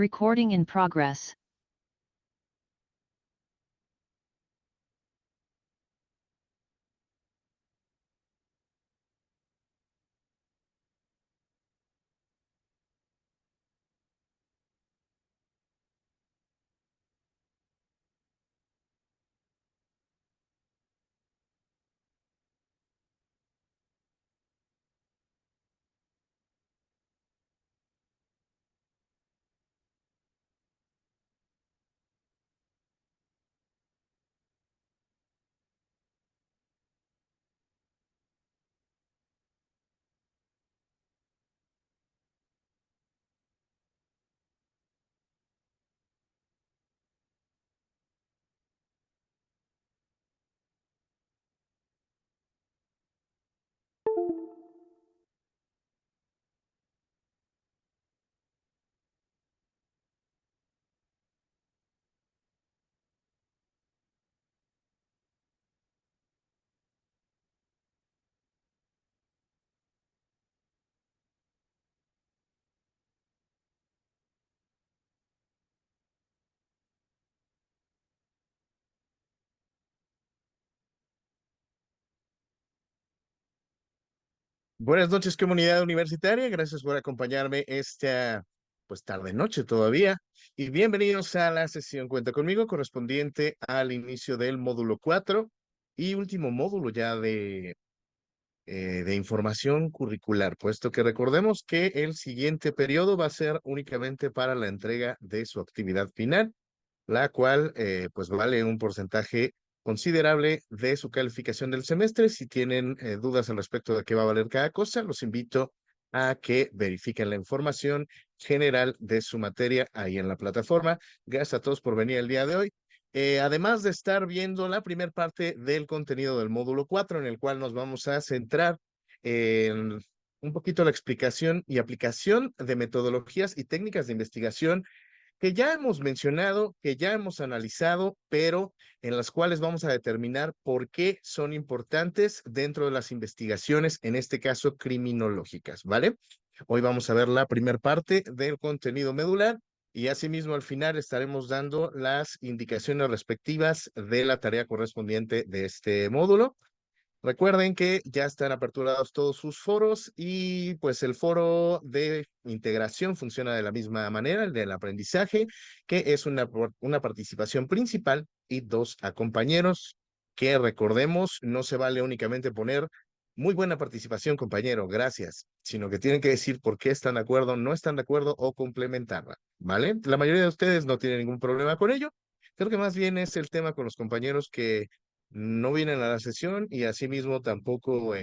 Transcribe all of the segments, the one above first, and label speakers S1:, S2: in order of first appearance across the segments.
S1: Recording in progress.
S2: Buenas noches, comunidad universitaria. Gracias por acompañarme esta, pues, tarde-noche todavía. Y bienvenidos a la sesión Cuenta conmigo, correspondiente al inicio del módulo 4 y último módulo ya de información curricular, puesto que recordemos que el siguiente periodo va a ser únicamente para la entrega de su actividad final, la cual pues vale un porcentaje considerable de su calificación del semestre. Si tienen dudas al respecto de qué va a valer cada cosa, los invito a que verifiquen la información general de su materia ahí en la plataforma. Gracias a todos por venir el día de hoy. Además de estar viendo la primera parte del contenido del módulo 4, en el cual nos vamos a centrar en un poquito la explicación y aplicación de metodologías y técnicas de investigación que ya hemos mencionado, que ya hemos analizado, pero en las cuales vamos a determinar por qué son importantes dentro de las investigaciones, en este caso criminológicas, ¿vale? Hoy vamos a ver la primera parte del contenido medular y asimismo al final estaremos dando las indicaciones respectivas de la tarea correspondiente de este módulo. Recuerden que ya están aperturados todos sus foros y pues el foro de integración funciona de la misma manera, el del aprendizaje, que es una participación principal y dos a compañeros, que recordemos, no se vale únicamente poner muy buena participación, compañero, gracias, sino que tienen que decir por qué están de acuerdo, no están de acuerdo o complementarla, ¿vale? La mayoría de ustedes no tienen ningún problema con ello. Creo que más bien es el tema con los compañeros que no vienen a la sesión y asimismo tampoco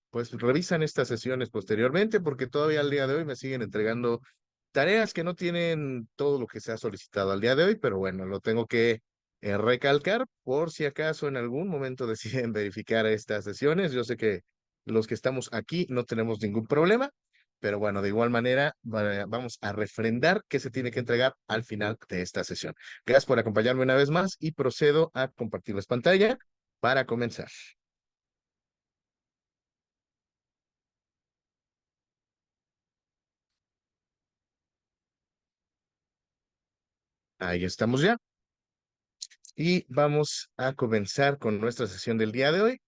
S2: pues revisan estas sesiones posteriormente porque todavía al día de hoy me siguen entregando tareas que no tienen todo lo que se ha solicitado al día de hoy, pero bueno, lo tengo que recalcar por si acaso en algún momento deciden verificar estas sesiones. Yo sé que los que estamos aquí no tenemos ningún problema, pero bueno, de igual manera vamos a refrendar qué se tiene que entregar al final de esta sesión. Gracias por acompañarme una vez más y procedo a compartirles pantalla para comenzar. Ahí estamos ya. Y vamos a comenzar con nuestra sesión del día de hoy,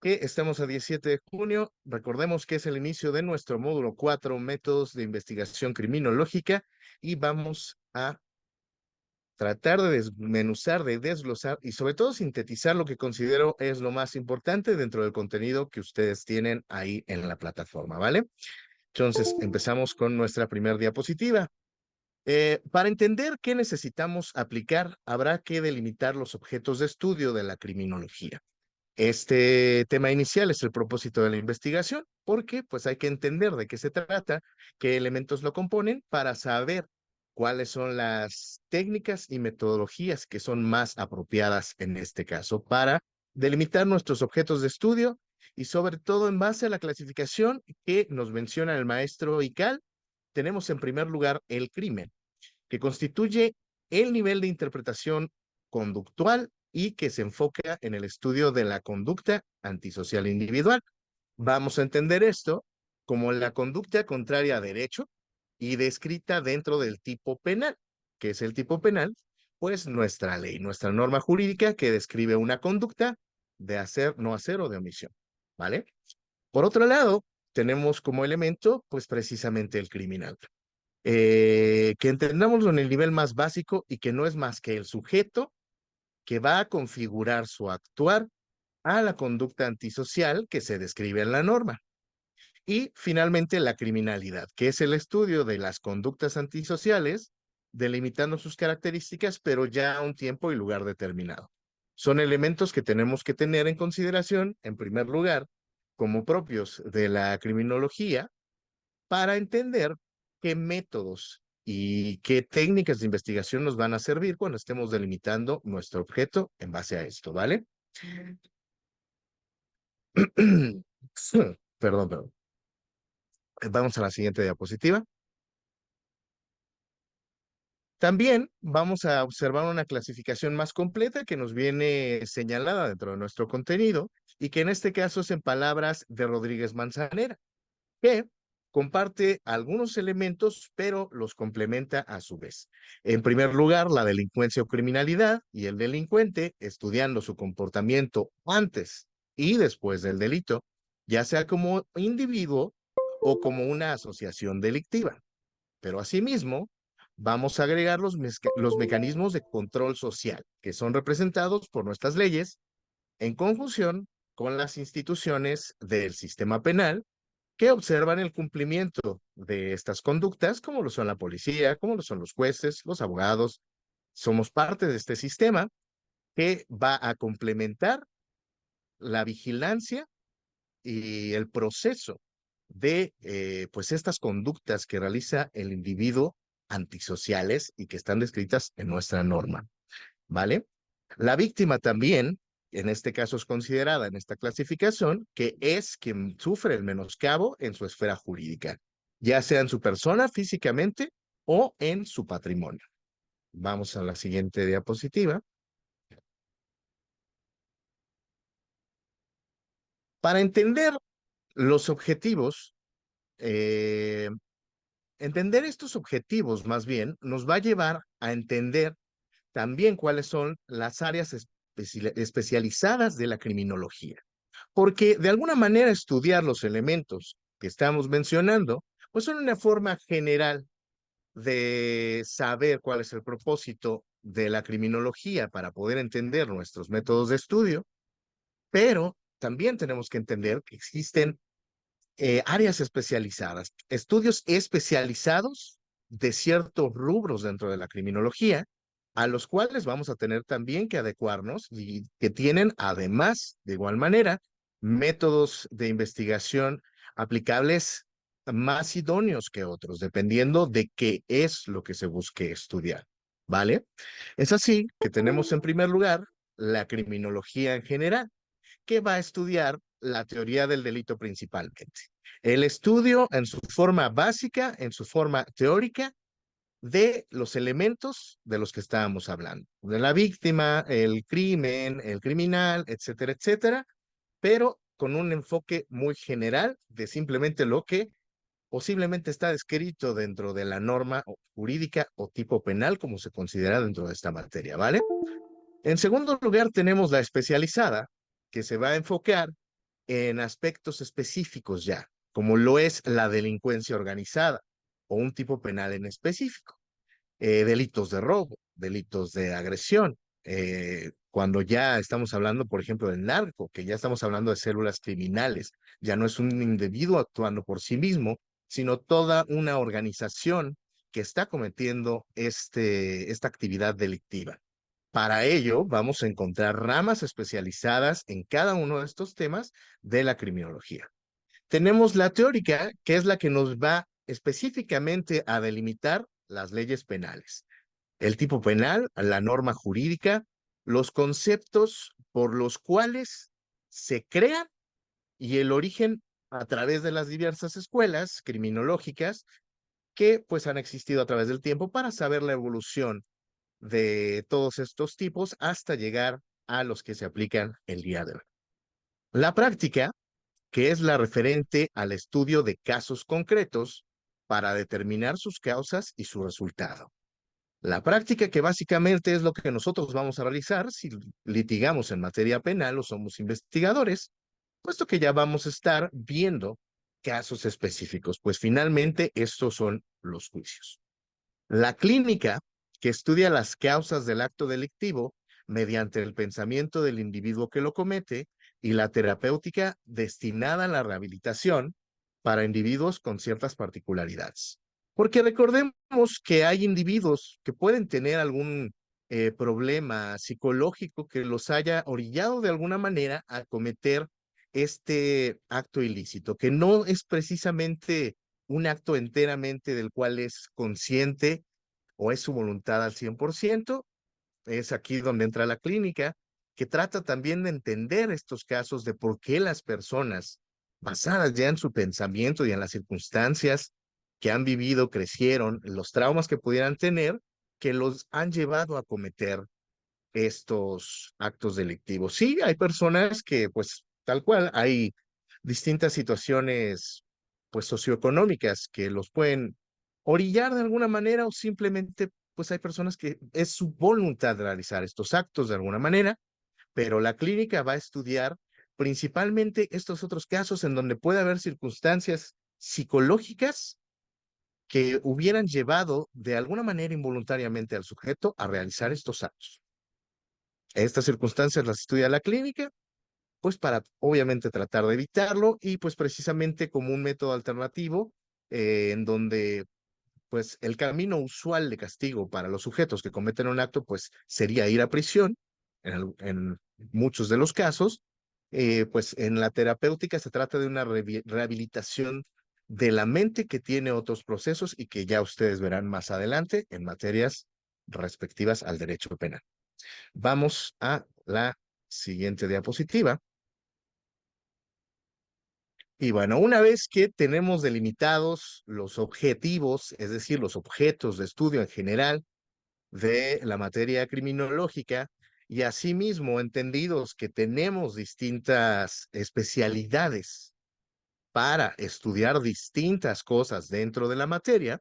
S2: que estamos a 17 de junio. Recordemos que es el inicio de nuestro módulo 4, métodos de investigación criminológica, y vamos a tratar de desmenuzar, de desglosar y sobre todo sintetizar lo que considero es lo más importante dentro del contenido que ustedes tienen ahí en la plataforma, ¿vale? Entonces, empezamos con nuestra primera diapositiva. Para entender qué necesitamos aplicar, habrá que delimitar los objetos de estudio de la criminología. Este tema inicial es el propósito de la investigación, porque pues hay que entender de qué se trata, qué elementos lo componen para saber cuáles son las técnicas y metodologías que son más apropiadas en este caso para delimitar nuestros objetos de estudio y sobre todo en base a la clasificación que nos menciona el maestro Ical, tenemos en primer lugar el crimen, que constituye el nivel de interpretación conductual y que se enfoca en el estudio de la conducta antisocial individual. Vamos a entender esto como la conducta contraria a derecho, y descrita dentro del tipo penal. ¿Qué es el tipo penal? Pues nuestra ley, nuestra norma jurídica que describe una conducta de hacer, no hacer o de omisión, ¿vale? Por otro lado, tenemos como elemento, pues precisamente el criminal. Que entendámoslo en el nivel más básico y que no es más que el sujeto que va a configurar su actuar a la conducta antisocial que se describe en la norma. Y finalmente la criminalidad, que es el estudio de las conductas antisociales, delimitando sus características, pero ya a un tiempo y lugar determinado. Son elementos que tenemos que tener en consideración, en primer lugar, como propios de la criminología, para entender qué métodos y qué técnicas de investigación nos van a servir cuando estemos delimitando nuestro objeto en base a esto, ¿vale? Perdón, perdón. Vamos a la siguiente diapositiva. También vamos a observar una clasificación más completa que nos viene señalada dentro de nuestro contenido y que en este caso es en palabras de Rodríguez Manzanera, que comparte algunos elementos, pero los complementa a su vez. En primer lugar, la delincuencia o criminalidad y el delincuente estudiando su comportamiento antes y después del delito, ya sea como individuo o como una asociación delictiva. Pero asimismo, vamos a agregar los mecanismos de control social, que son representados por nuestras leyes en conjunción con las instituciones del sistema penal que observan el cumplimiento de estas conductas, como lo son la policía, como lo son los jueces, los abogados. Somos parte de este sistema que va a complementar la vigilancia y el proceso de pues estas conductas que realiza el individuo antisociales y que están descritas en nuestra norma, ¿vale? La víctima también, en este caso es considerada en esta clasificación, que es quien sufre el menoscabo en su esfera jurídica, ya sea en su persona físicamente o en su patrimonio. Vamos a la siguiente diapositiva. Para entender los objetivos, eh, entender estos objetivos más bien nos va a llevar a entender también cuáles son las áreas especializadas de la criminología. Porque de alguna manera estudiar los elementos que estamos mencionando, pues son una forma general de saber cuál es el propósito de la criminología para poder entender nuestros métodos de estudio, pero también tenemos que entender que existen áreas especializadas, estudios especializados de ciertos rubros dentro de la criminología, a los cuales vamos a tener también que adecuarnos y que tienen además, de igual manera, métodos de investigación aplicables más idóneos que otros, dependiendo de qué es lo que se busque estudiar, ¿vale? Es así que tenemos en primer lugar la criminología en general que va a estudiar la teoría del delito principalmente. El estudio en su forma básica, en su forma teórica, de los elementos de los que estábamos hablando, de la víctima, el crimen, el criminal, etcétera, etcétera, pero con un enfoque muy general de simplemente lo que posiblemente está descrito dentro de la norma jurídica o tipo penal, como se considera dentro de esta materia, ¿vale? En segundo lugar, tenemos la especializada, que se va a enfocar en aspectos específicos ya, como lo es la delincuencia organizada o un tipo penal en específico, delitos de robo, delitos de agresión. Cuando ya estamos hablando, por ejemplo, del narco, que ya estamos hablando de células criminales, ya no es un individuo actuando por sí mismo, sino toda una organización que está cometiendo esta actividad delictiva. Para ello, vamos a encontrar ramas especializadas en cada uno de estos temas de la criminología. Tenemos la teórica, que es la que nos va específicamente a delimitar las leyes penales, el tipo penal, la norma jurídica, los conceptos por los cuales se crean y el origen a través de las diversas escuelas criminológicas que pues han existido a través del tiempo para saber la evolución de todos estos tipos hasta llegar a los que se aplican el día de hoy. La práctica, que es la referente al estudio de casos concretos, para determinar sus causas y su resultado. La práctica que básicamente es lo que nosotros vamos a realizar si litigamos en materia penal o somos investigadores, puesto que ya vamos a estar viendo casos específicos, pues finalmente estos son los juicios. La clínica, que estudia las causas del acto delictivo mediante el pensamiento del individuo que lo comete, y la terapéutica destinada a la rehabilitación para individuos con ciertas particularidades. Porque recordemos que hay individuos que pueden tener algún problema psicológico que los haya orillado de alguna manera a cometer este acto ilícito, que no es precisamente un acto enteramente del cual es consciente o es su voluntad al 100%. Es aquí donde entra la clínica, que trata también de entender estos casos de por qué las personas, basadas ya en su pensamiento y en las circunstancias que han vivido, crecieron, los traumas que pudieran tener, que los han llevado a cometer estos actos delictivos. Sí, hay personas que, pues, tal cual, hay distintas situaciones, pues, socioeconómicas que los pueden orillar de alguna manera, o simplemente, pues, hay personas que es su voluntad de realizar estos actos de alguna manera, pero la clínica va a estudiar principalmente estos otros casos en donde puede haber circunstancias psicológicas que hubieran llevado de alguna manera involuntariamente al sujeto a realizar estos actos. Estas circunstancias las estudia la clínica, pues para obviamente tratar de evitarlo, y pues precisamente como un método alternativo en donde pues el camino usual de castigo para los sujetos que cometen un acto pues sería ir a prisión en muchos de los casos. Pues en la terapéutica se trata de una rehabilitación de la mente que tiene otros procesos y que ya ustedes verán más adelante en materias respectivas al derecho penal. Vamos a la siguiente diapositiva. Y bueno, una vez que tenemos delimitados los objetivos, es decir, los objetos de estudio en general de la materia criminológica, y asimismo entendidos que tenemos distintas especialidades para estudiar distintas cosas dentro de la materia,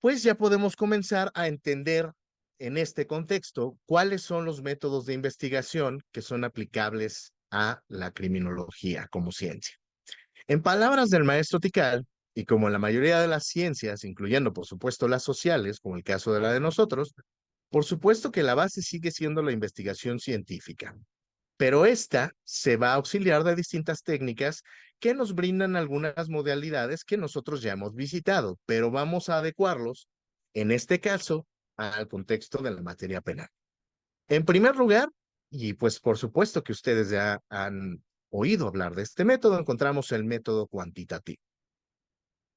S2: pues ya podemos comenzar a entender en este contexto cuáles son los métodos de investigación que son aplicables a la criminología como ciencia. En palabras del maestro Tikal, y como en la mayoría de las ciencias, incluyendo por supuesto las sociales, como el caso de la de nosotros, por supuesto que la base sigue siendo la investigación científica, pero esta se va a auxiliar de distintas técnicas que nos brindan algunas modalidades que nosotros ya hemos visitado, pero vamos a adecuarlos, en este caso, al contexto de la materia penal. En primer lugar, y pues por supuesto que ustedes ya han oído hablar de este método, encontramos el método cuantitativo,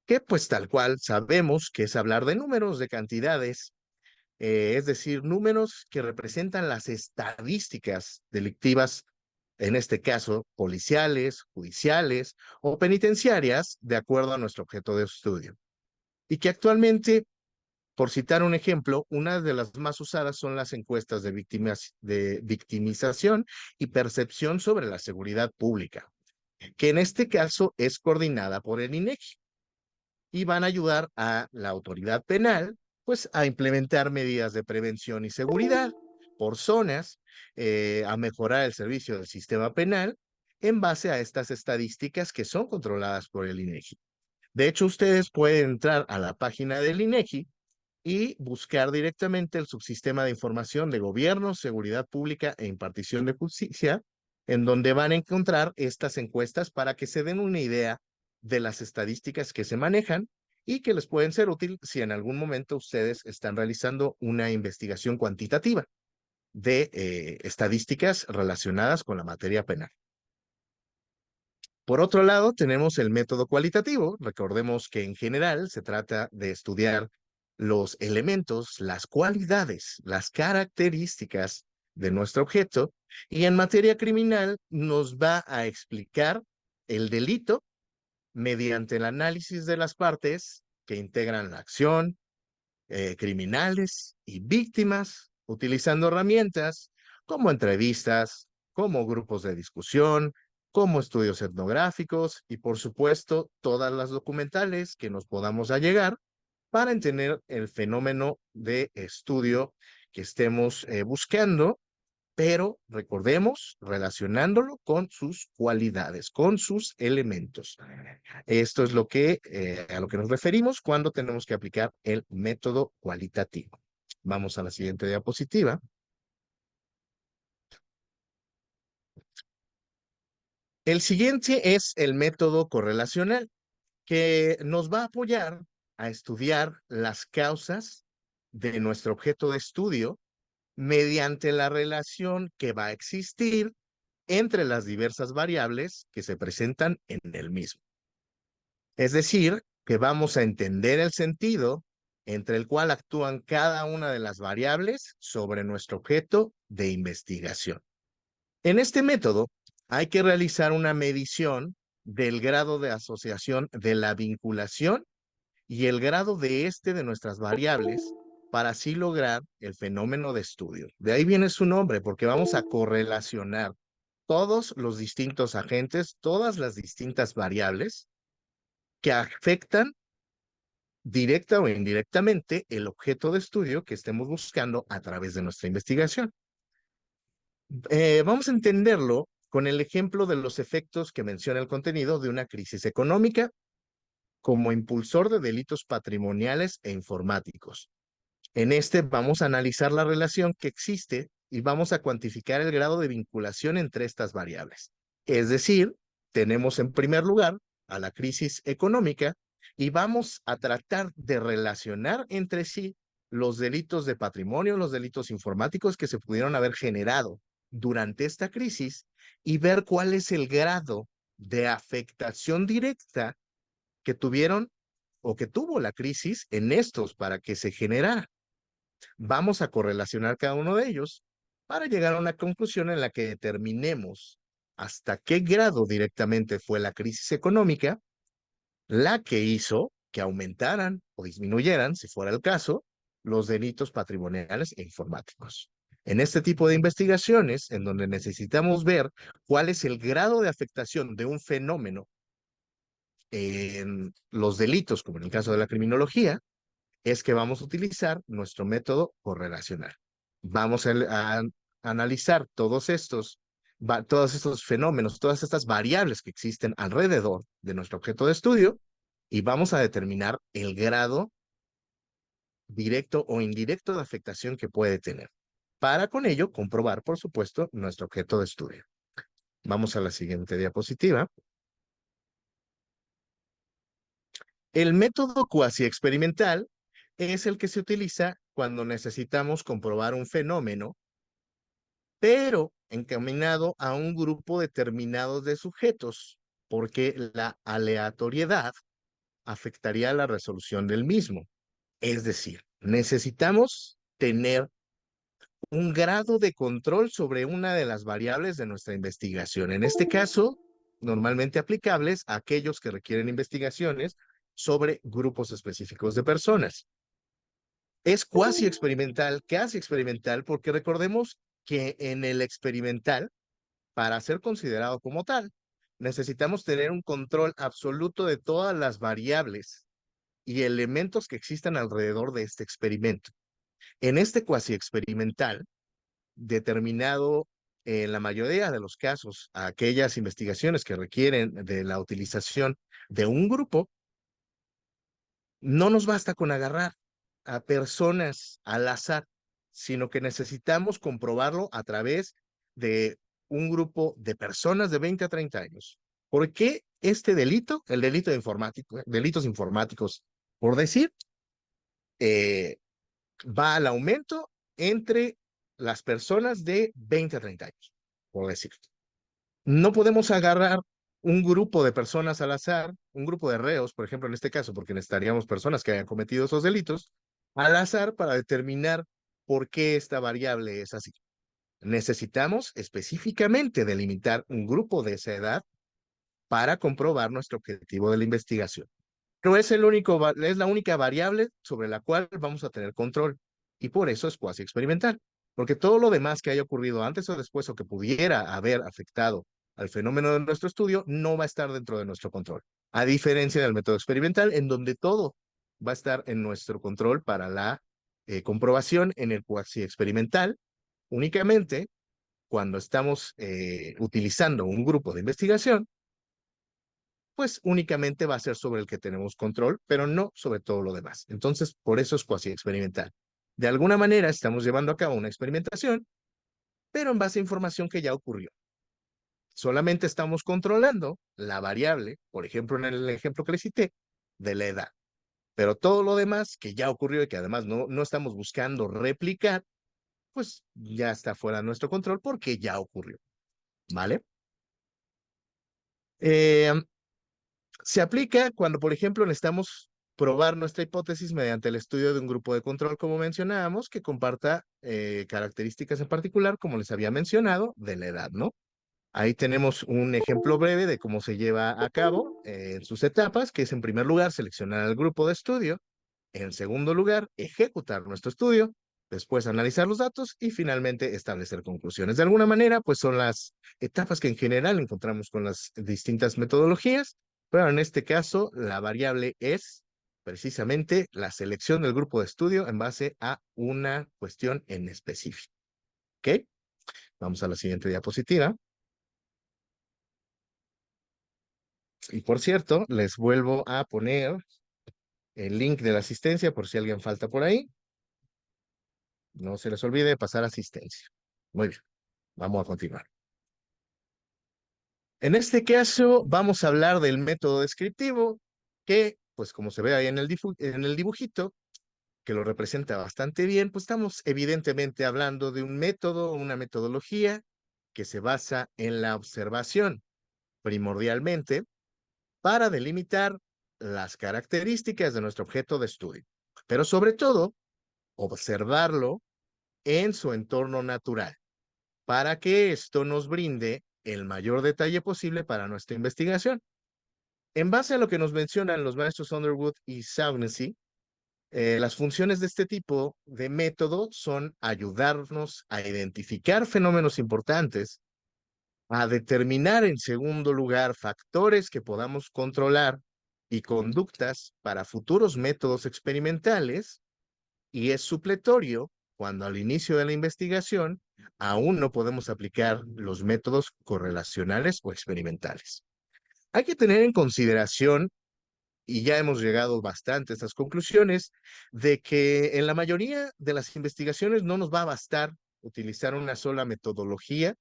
S2: que pues tal cual sabemos que es hablar de números, de cantidades, es decir, números que representan las estadísticas delictivas, en este caso, policiales, judiciales o penitenciarias, de acuerdo a nuestro objeto de estudio. Y que actualmente, por citar un ejemplo, una de las más usadas son las encuestas de victimización y percepción sobre la seguridad pública, que en este caso es coordinada por el INEGI, y van a ayudar a la autoridad penal pues a implementar medidas de prevención y seguridad por zonas, a mejorar el servicio del sistema penal en base a estas estadísticas que son controladas por el INEGI. De hecho, ustedes pueden entrar a la página del INEGI y buscar directamente el subsistema de información de gobierno, seguridad pública e impartición de justicia, en donde van a encontrar estas encuestas para que se den una idea de las estadísticas que se manejan y que les pueden ser útil si en algún momento ustedes están realizando una investigación cuantitativa de estadísticas relacionadas con la materia penal. Por otro lado, tenemos el método cualitativo. Recordemos que en general se trata de estudiar los elementos, las cualidades, las características de nuestro objeto, y en materia criminal nos va a explicar el delito mediante el análisis de las partes que integran la acción, criminales y víctimas, utilizando herramientas como entrevistas, como grupos de discusión, como estudios etnográficos y, por supuesto, todas las documentales que nos podamos allegar para entender el fenómeno de estudio que estemos buscando, pero recordemos relacionándolo con sus cualidades, con sus elementos. Esto es lo que a lo que nos referimos cuando tenemos que aplicar el método cualitativo. Vamos a la siguiente diapositiva. El siguiente es el método correlacional, que nos va a apoyar a estudiar las causas de nuestro objeto de estudio mediante la relación que va a existir entre las diversas variables que se presentan en el mismo. Es decir, que vamos a entender el sentido entre el cual actúan cada una de las variables sobre nuestro objeto de investigación. En este método hay que realizar una medición del grado de asociación de la vinculación y el grado de nuestras variables para así lograr el fenómeno de estudio. De ahí viene su nombre, porque vamos a correlacionar todos los distintos agentes, todas las distintas variables que afectan directa o indirectamente el objeto de estudio que estemos buscando a través de nuestra investigación. Vamos a entenderlo con el ejemplo de los efectos que menciona el contenido de una crisis económica como impulsor de delitos patrimoniales e informáticos. En este vamos a analizar la relación que existe y vamos a cuantificar el grado de vinculación entre estas variables. Es decir, tenemos en primer lugar a la crisis económica y vamos a tratar de relacionar entre sí los delitos de patrimonio, los delitos informáticos que se pudieron haber generado durante esta crisis y ver cuál es el grado de afectación directa que tuvieron o que tuvo la crisis en estos para que se generara. Vamos a correlacionar cada uno de ellos para llegar a una conclusión en la que determinemos hasta qué grado directamente fue la crisis económica la que hizo que aumentaran o disminuyeran, si fuera el caso, los delitos patrimoniales e informáticos. En este tipo de investigaciones, en donde necesitamos ver cuál es el grado de afectación de un fenómeno en los delitos, como en el caso de la criminología, es que vamos a utilizar nuestro método correlacional. Vamos a analizar todos estos fenómenos, todas estas variables que existen alrededor de nuestro objeto de estudio y vamos a determinar el grado directo o indirecto de afectación que puede tener. Para con ello comprobar, por supuesto, nuestro objeto de estudio. Vamos a la siguiente diapositiva. El método cuasi experimental es el que se utiliza cuando necesitamos comprobar un fenómeno, pero encaminado a un grupo determinado de sujetos, porque la aleatoriedad afectaría la resolución del mismo. Es decir, necesitamos tener un grado de control sobre una de las variables de nuestra investigación. En este caso, normalmente aplicables a aquellos que requieren investigaciones sobre grupos específicos de personas. Es cuasi experimental, casi experimental, porque recordemos que en el experimental, para ser considerado como tal, necesitamos tener un control absoluto de todas las variables y elementos que existan alrededor de este experimento. En este cuasi experimental, determinado en la mayoría de los casos a aquellas investigaciones que requieren de la utilización de un grupo, no nos basta con agarrar a personas al azar, sino que necesitamos comprobarlo a través de un grupo de personas de 20 a 30 años. ¿Por qué este delito, el delito de delitos informáticos, por decir, eh, va al aumento entre las personas de 20 a 30 años, por decir? No podemos agarrar un grupo de personas al azar, un grupo de reos, por ejemplo, en este caso, porque necesitaríamos personas que hayan cometido esos delitos, al azar para determinar por qué esta variable es así. Necesitamos específicamente delimitar un grupo de esa edad para comprobar nuestro objetivo de la investigación. Pero es la única variable sobre la cual vamos a tener control y por eso es cuasi experimental, porque todo lo demás que haya ocurrido antes o después o que pudiera haber afectado al fenómeno de nuestro estudio, no va a estar dentro de nuestro control. A diferencia del método experimental, en donde todo va a estar en nuestro control para la comprobación en el cuasi experimental, únicamente cuando estamos utilizando un grupo de investigación, pues únicamente va a ser sobre el que tenemos control, pero no sobre todo lo demás. Entonces, por eso es cuasi experimental. De alguna manera estamos llevando a cabo una experimentación, pero en base a información que ya ocurrió. Solamente estamos controlando la variable, por ejemplo, en el ejemplo que le cité, de la edad. Pero todo lo demás que ya ocurrió y que además no estamos buscando replicar, pues ya está fuera de nuestro control porque ya ocurrió. ¿Vale? Eh, Se aplica cuando, por ejemplo, necesitamos probar nuestra hipótesis mediante el estudio de un grupo de control, como mencionábamos, que comparta características en particular, como les había mencionado, de la edad, ¿no? Ahí tenemos un ejemplo breve de cómo se lleva a cabo en sus etapas, que es en primer lugar seleccionar el grupo de estudio, en segundo lugar ejecutar nuestro estudio, después analizar los datos y finalmente establecer conclusiones. De alguna manera, pues son las etapas que en general encontramos con las distintas metodologías, pero en este caso la variable es precisamente la selección del grupo de estudio en base a una cuestión en específico. ¿Ok? Vamos a la siguiente diapositiva. Y por cierto, les vuelvo a poner el link de la asistencia por si alguien falta por ahí. No se les olvide pasar asistencia. Muy bien, vamos a continuar. En este caso, vamos a hablar del método descriptivo, que, pues como se ve ahí en el dibujito, que lo representa bastante bien, pues estamos evidentemente hablando de un método, una metodología que se basa en la observación, primordialmente, para delimitar las características de nuestro objeto de estudio, pero sobre todo, observarlo en su entorno natural, para que esto nos brinde el mayor detalle posible para nuestra investigación. En base a lo que nos mencionan los maestros Underwood y Shaughnessy, las funciones de este tipo de método son ayudarnos a identificar fenómenos importantes, a determinar en segundo lugar factores que podamos controlar y conductas para futuros métodos experimentales, y es supletorio cuando al inicio de la investigación aún no podemos aplicar los métodos correlacionales o experimentales. Hay que tener en consideración, y ya hemos llegado bastante a estas conclusiones, de que en la mayoría de las investigaciones no nos va a bastar utilizar una sola metodología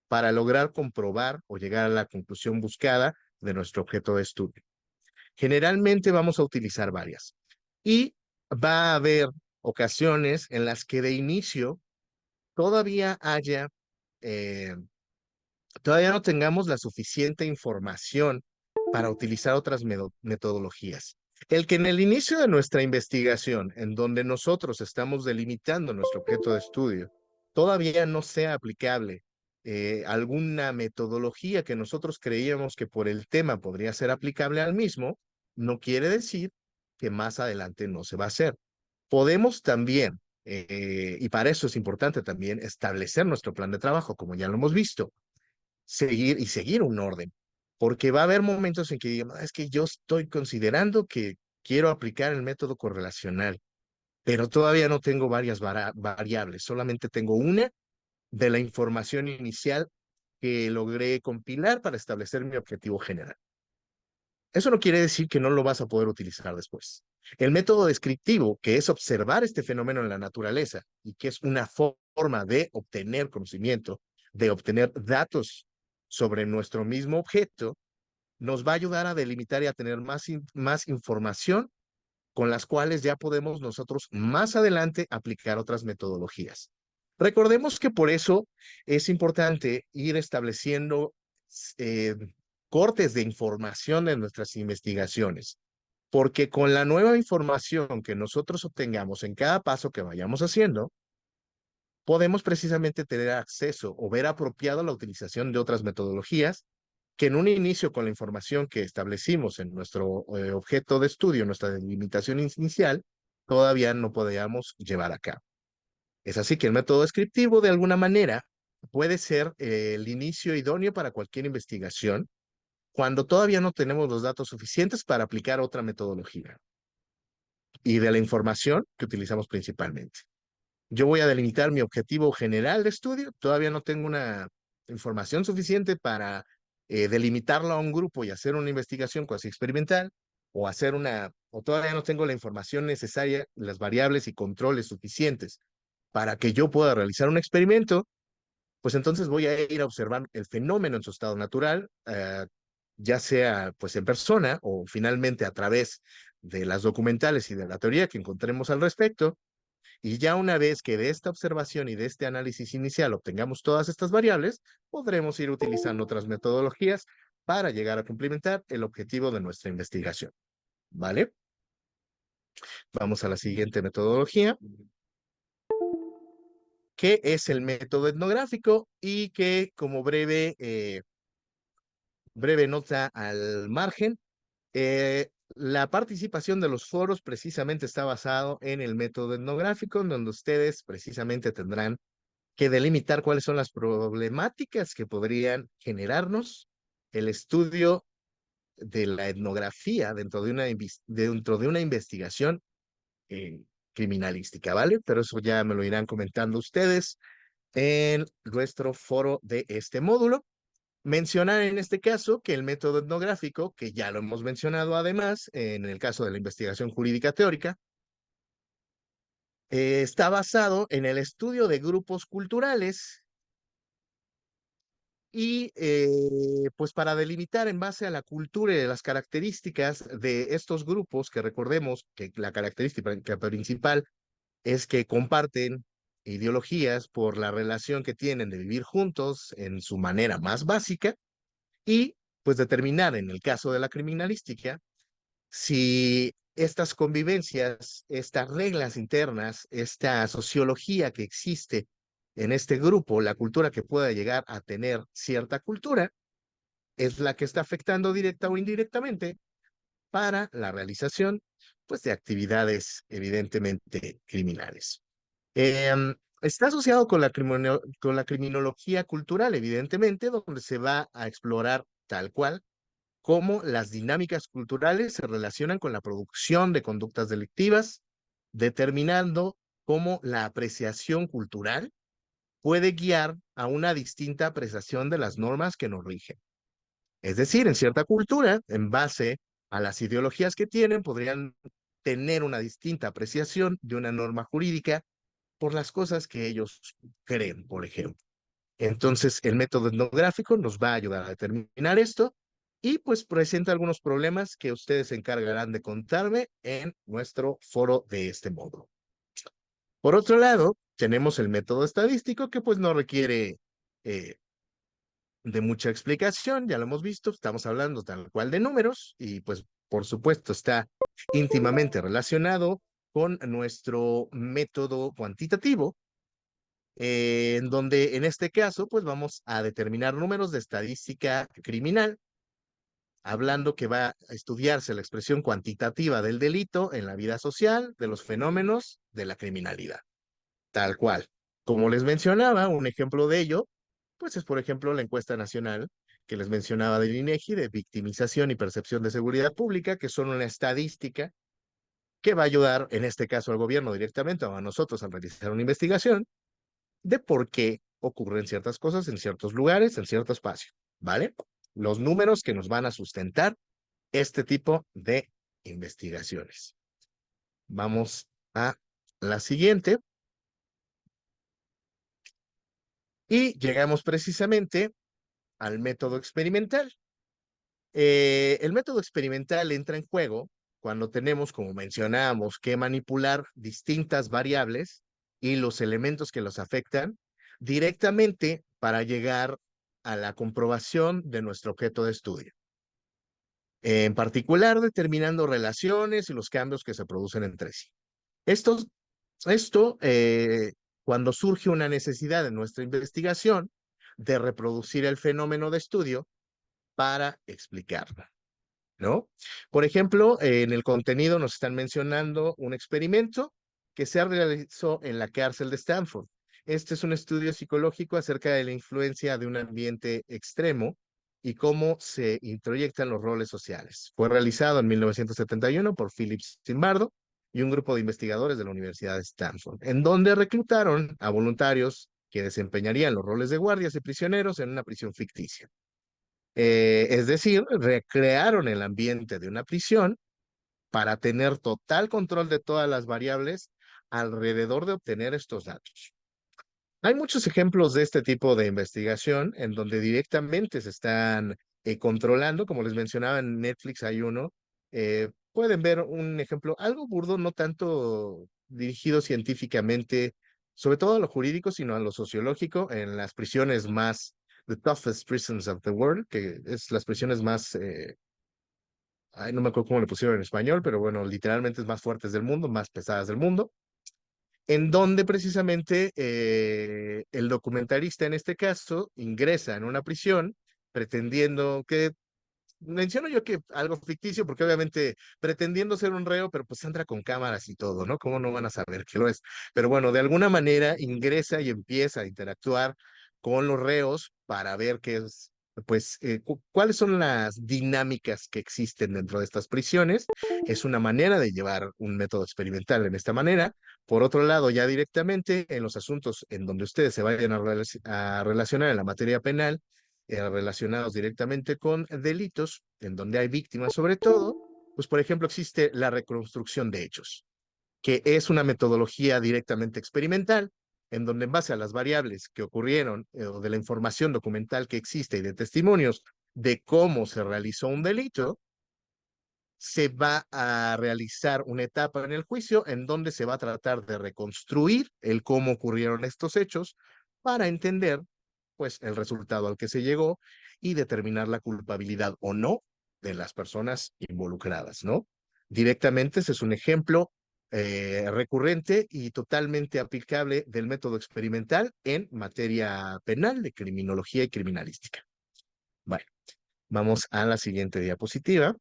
S2: para lograr comprobar o llegar a la conclusión buscada de nuestro objeto de estudio. Generalmente vamos a utilizar varias y va a haber ocasiones en las que de inicio todavía haya eh, todavía no tengamos la suficiente información para utilizar otras metodologías. El que en el inicio de nuestra investigación, en donde nosotros estamos delimitando nuestro objeto de estudio, todavía no sea aplicable alguna metodología que nosotros creíamos que por el tema podría ser aplicable al mismo, no quiere decir que más adelante no se va a hacer. Podemos también, y para eso es importante también establecer nuestro plan de trabajo, como ya lo hemos visto, seguir un orden, porque va a haber momentos en que digamos, "Ah, es que yo estoy considerando que quiero aplicar el método correlacional, pero todavía no tengo varias variables, solamente tengo una de la información inicial que logré compilar para establecer mi objetivo general". Eso no quiere decir que no lo vas a poder utilizar después. El método descriptivo, que es observar este fenómeno en la naturaleza y que es una forma de obtener conocimiento, de obtener datos sobre nuestro mismo objeto, nos va a ayudar a delimitar y a tener más información con las cuales ya podemos nosotros más adelante aplicar otras metodologías. Recordemos que por eso es importante ir estableciendo eh, cortes de información en nuestras investigaciones, porque con la nueva información que nosotros obtengamos en cada paso que vayamos haciendo, podemos precisamente tener acceso o ver apropiado la utilización de otras metodologías que en un inicio con la información que establecimos en nuestro objeto de estudio, nuestra delimitación inicial, todavía no podíamos llevar a cabo. Es así que el método descriptivo, de alguna manera, puede ser el inicio idóneo para cualquier investigación cuando todavía no tenemos los datos suficientes para aplicar otra metodología y de la información que utilizamos principalmente. Yo voy a delimitar mi objetivo general de estudio. Todavía no tengo una información suficiente para delimitarlo a un grupo y hacer una investigación cuasi experimental o todavía no tengo la información necesaria, las variables y controles suficientes para que yo pueda realizar un experimento. Pues entonces voy a ir a observar el fenómeno en su estado natural, ya sea pues en persona o finalmente a través de las documentales y de la teoría que encontremos al respecto. Y ya una vez que de esta observación y de este análisis inicial obtengamos todas estas variables, podremos ir utilizando otras metodologías para llegar a complementar el objetivo de nuestra investigación. ¿Vale? Vamos a la siguiente metodología, que es el método etnográfico y que como breve nota al margen, la participación de los foros precisamente está basado en el método etnográfico, en donde ustedes precisamente tendrán que delimitar cuáles son las problemáticas que podrían generarnos el estudio de la etnografía dentro de una investigación eh, criminalística, ¿vale? Pero eso ya me lo irán comentando ustedes en nuestro foro de este módulo. Mencionar en este caso que el método etnográfico, que ya lo hemos mencionado además en el caso de la investigación jurídica teórica, está basado en el estudio de grupos culturales y pues para delimitar en base a la cultura y las características de estos grupos, que recordemos que la característica principal es que comparten ideologías por la relación que tienen de vivir juntos en su manera más básica y pues determinar en el caso de la criminalística si estas convivencias, estas reglas internas, esta sociología que existe en este grupo, la cultura que pueda llegar a tener cierta cultura, es la que está afectando directa o indirectamente para la realización pues, de actividades evidentemente criminales. Está asociado con con la criminología cultural, evidentemente, donde se va a explorar tal cual cómo las dinámicas culturales se relacionan con la producción de conductas delictivas, determinando cómo la apreciación cultural puede guiar a una distinta apreciación de las normas que nos rigen. Es decir, en cierta cultura, en base a las ideologías que tienen, podrían tener una distinta apreciación de una norma jurídica por las cosas que ellos creen, por ejemplo. Entonces, el método etnográfico nos va a ayudar a determinar esto y pues presenta algunos problemas que ustedes se encargarán de contarme en nuestro foro de este módulo. Por otro lado, tenemos el método estadístico que pues no requiere eh, de mucha explicación, ya lo hemos visto, estamos hablando tal cual de números y pues por supuesto está íntimamente relacionado con nuestro método cuantitativo, en donde en este caso pues vamos a determinar números de estadística criminal, hablando que va a estudiarse la expresión cuantitativa del delito en la vida social, de los fenómenos de la criminalidad, tal cual. Como les mencionaba, un ejemplo de ello, pues es por ejemplo la encuesta nacional que les mencionaba del INEGI de victimización y percepción de seguridad pública, que son una estadística que va a ayudar en este caso al gobierno directamente o a nosotros a realizar una investigación de por qué ocurren ciertas cosas en ciertos lugares, en cierto espacio, ¿vale? Los números que nos van a sustentar este tipo de investigaciones. Vamos a la siguiente y llegamos precisamente al método experimental. El método experimental entra en juego cuando tenemos, como mencionábamos, que manipular distintas variables y los elementos que los afectan directamente para llegar a la comprobación de nuestro objeto de estudio. En particular, determinando relaciones y los cambios que se producen entre sí. Esto, esto cuando surge una necesidad en nuestra investigación de reproducir el fenómeno de estudio para explicarlo. ¿No? Por ejemplo, en el contenido nos están mencionando un experimento que se realizó en la cárcel de Stanford, Este es un estudio psicológico acerca de la influencia de un ambiente extremo y cómo se introyectan los roles sociales. Fue realizado en 1971 por Philip Zimbardo y un grupo de investigadores de la Universidad de Stanford, en donde reclutaron a voluntarios que desempeñarían los roles de guardias y prisioneros en una prisión ficticia. Es decir, recrearon el ambiente de una prisión para tener total control de todas las variables alrededor de obtener estos datos. Hay muchos ejemplos de este tipo de investigación en donde directamente se están controlando, como les mencionaba en Netflix hay uno. Pueden ver un ejemplo algo burdo, no tanto dirigido científicamente, sobre todo a lo jurídico, sino a lo sociológico, en las prisiones más, the toughest prisons of the world, que es las prisiones más, ay, no me acuerdo cómo le pusieron en español, pero bueno, literalmente es más fuertes del mundo, más pesadas del mundo, en donde precisamente el documentalista en este caso ingresa en una prisión pretendiendo que, menciono yo que algo ficticio, porque obviamente pretendiendo ser un reo, pero pues entra con cámaras y todo, ¿no? ¿Cómo no van a saber que lo es? Pero bueno, de alguna manera ingresa y empieza a interactuar con los reos para ver qué es, pues, cuáles son las dinámicas que existen dentro de estas prisiones. Es una manera de llevar un método experimental en esta manera. Por otro lado, ya directamente en los asuntos en donde ustedes se vayan a relacionar en la materia penal, relacionados directamente con delitos, en donde hay víctimas sobre todo, pues por ejemplo existe la reconstrucción de hechos, que es una metodología directamente experimental, en donde en base a las variables que ocurrieron o de la información documental que existe y de testimonios de cómo se realizó un delito, se va a realizar una etapa en el juicio en donde se va a tratar de reconstruir el cómo ocurrieron estos hechos para entender pues el resultado al que se llegó y determinar la culpabilidad o no de las personas involucradas, ¿no? Directamente ese es un ejemplo recurrente y totalmente aplicable del método experimental en materia penal de criminología y criminalística. Bueno, vamos a la siguiente diapositiva.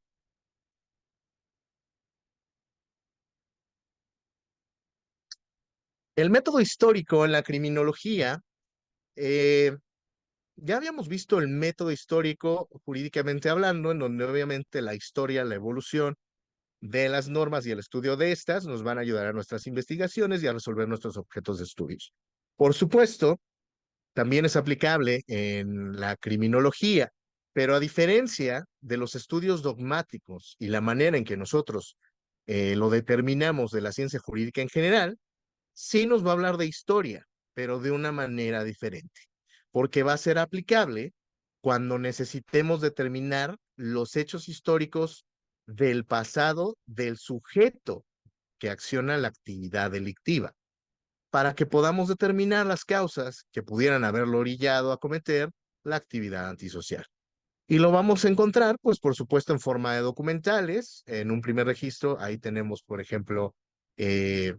S2: El método histórico en la criminología, eh, ya habíamos visto el método histórico jurídicamente hablando, en donde obviamente la historia, la evolución de las normas y el estudio de estas nos van a ayudar a nuestras investigaciones y a resolver nuestros objetos de estudios. Por supuesto, también es aplicable en la criminología, pero a diferencia de los estudios dogmáticos y la manera en que nosotros lo determinamos de la ciencia jurídica en general, sí nos va a hablar de historia, pero de una manera diferente, porque va a ser aplicable cuando necesitemos determinar los hechos históricos del pasado del sujeto que acciona la actividad delictiva, para que podamos determinar las causas que pudieran haberlo orillado a cometer la actividad antisocial. Y lo vamos a encontrar, pues por supuesto, en forma de documentales. En un primer registro, ahí tenemos, por ejemplo, eh,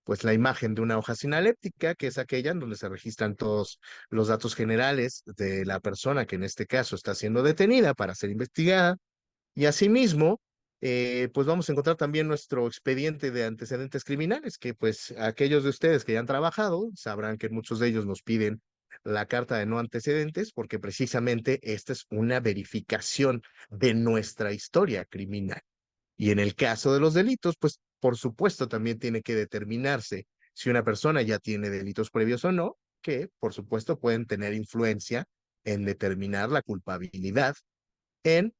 S2: pues la imagen de una hoja sinaléptica, que es aquella en donde se registran todos los datos generales de la persona que en este caso está siendo detenida para ser investigada. Y asimismo, pues vamos a encontrar también nuestro expediente de antecedentes criminales, que pues aquellos de ustedes que ya han trabajado sabrán que muchos de ellos nos piden la carta de no antecedentes, porque precisamente esta es una verificación de nuestra historia criminal. Y en el caso de los delitos, pues por supuesto también tiene que determinarse si una persona ya tiene delitos previos o no, que por supuesto pueden tener influencia en determinar la culpabilidad en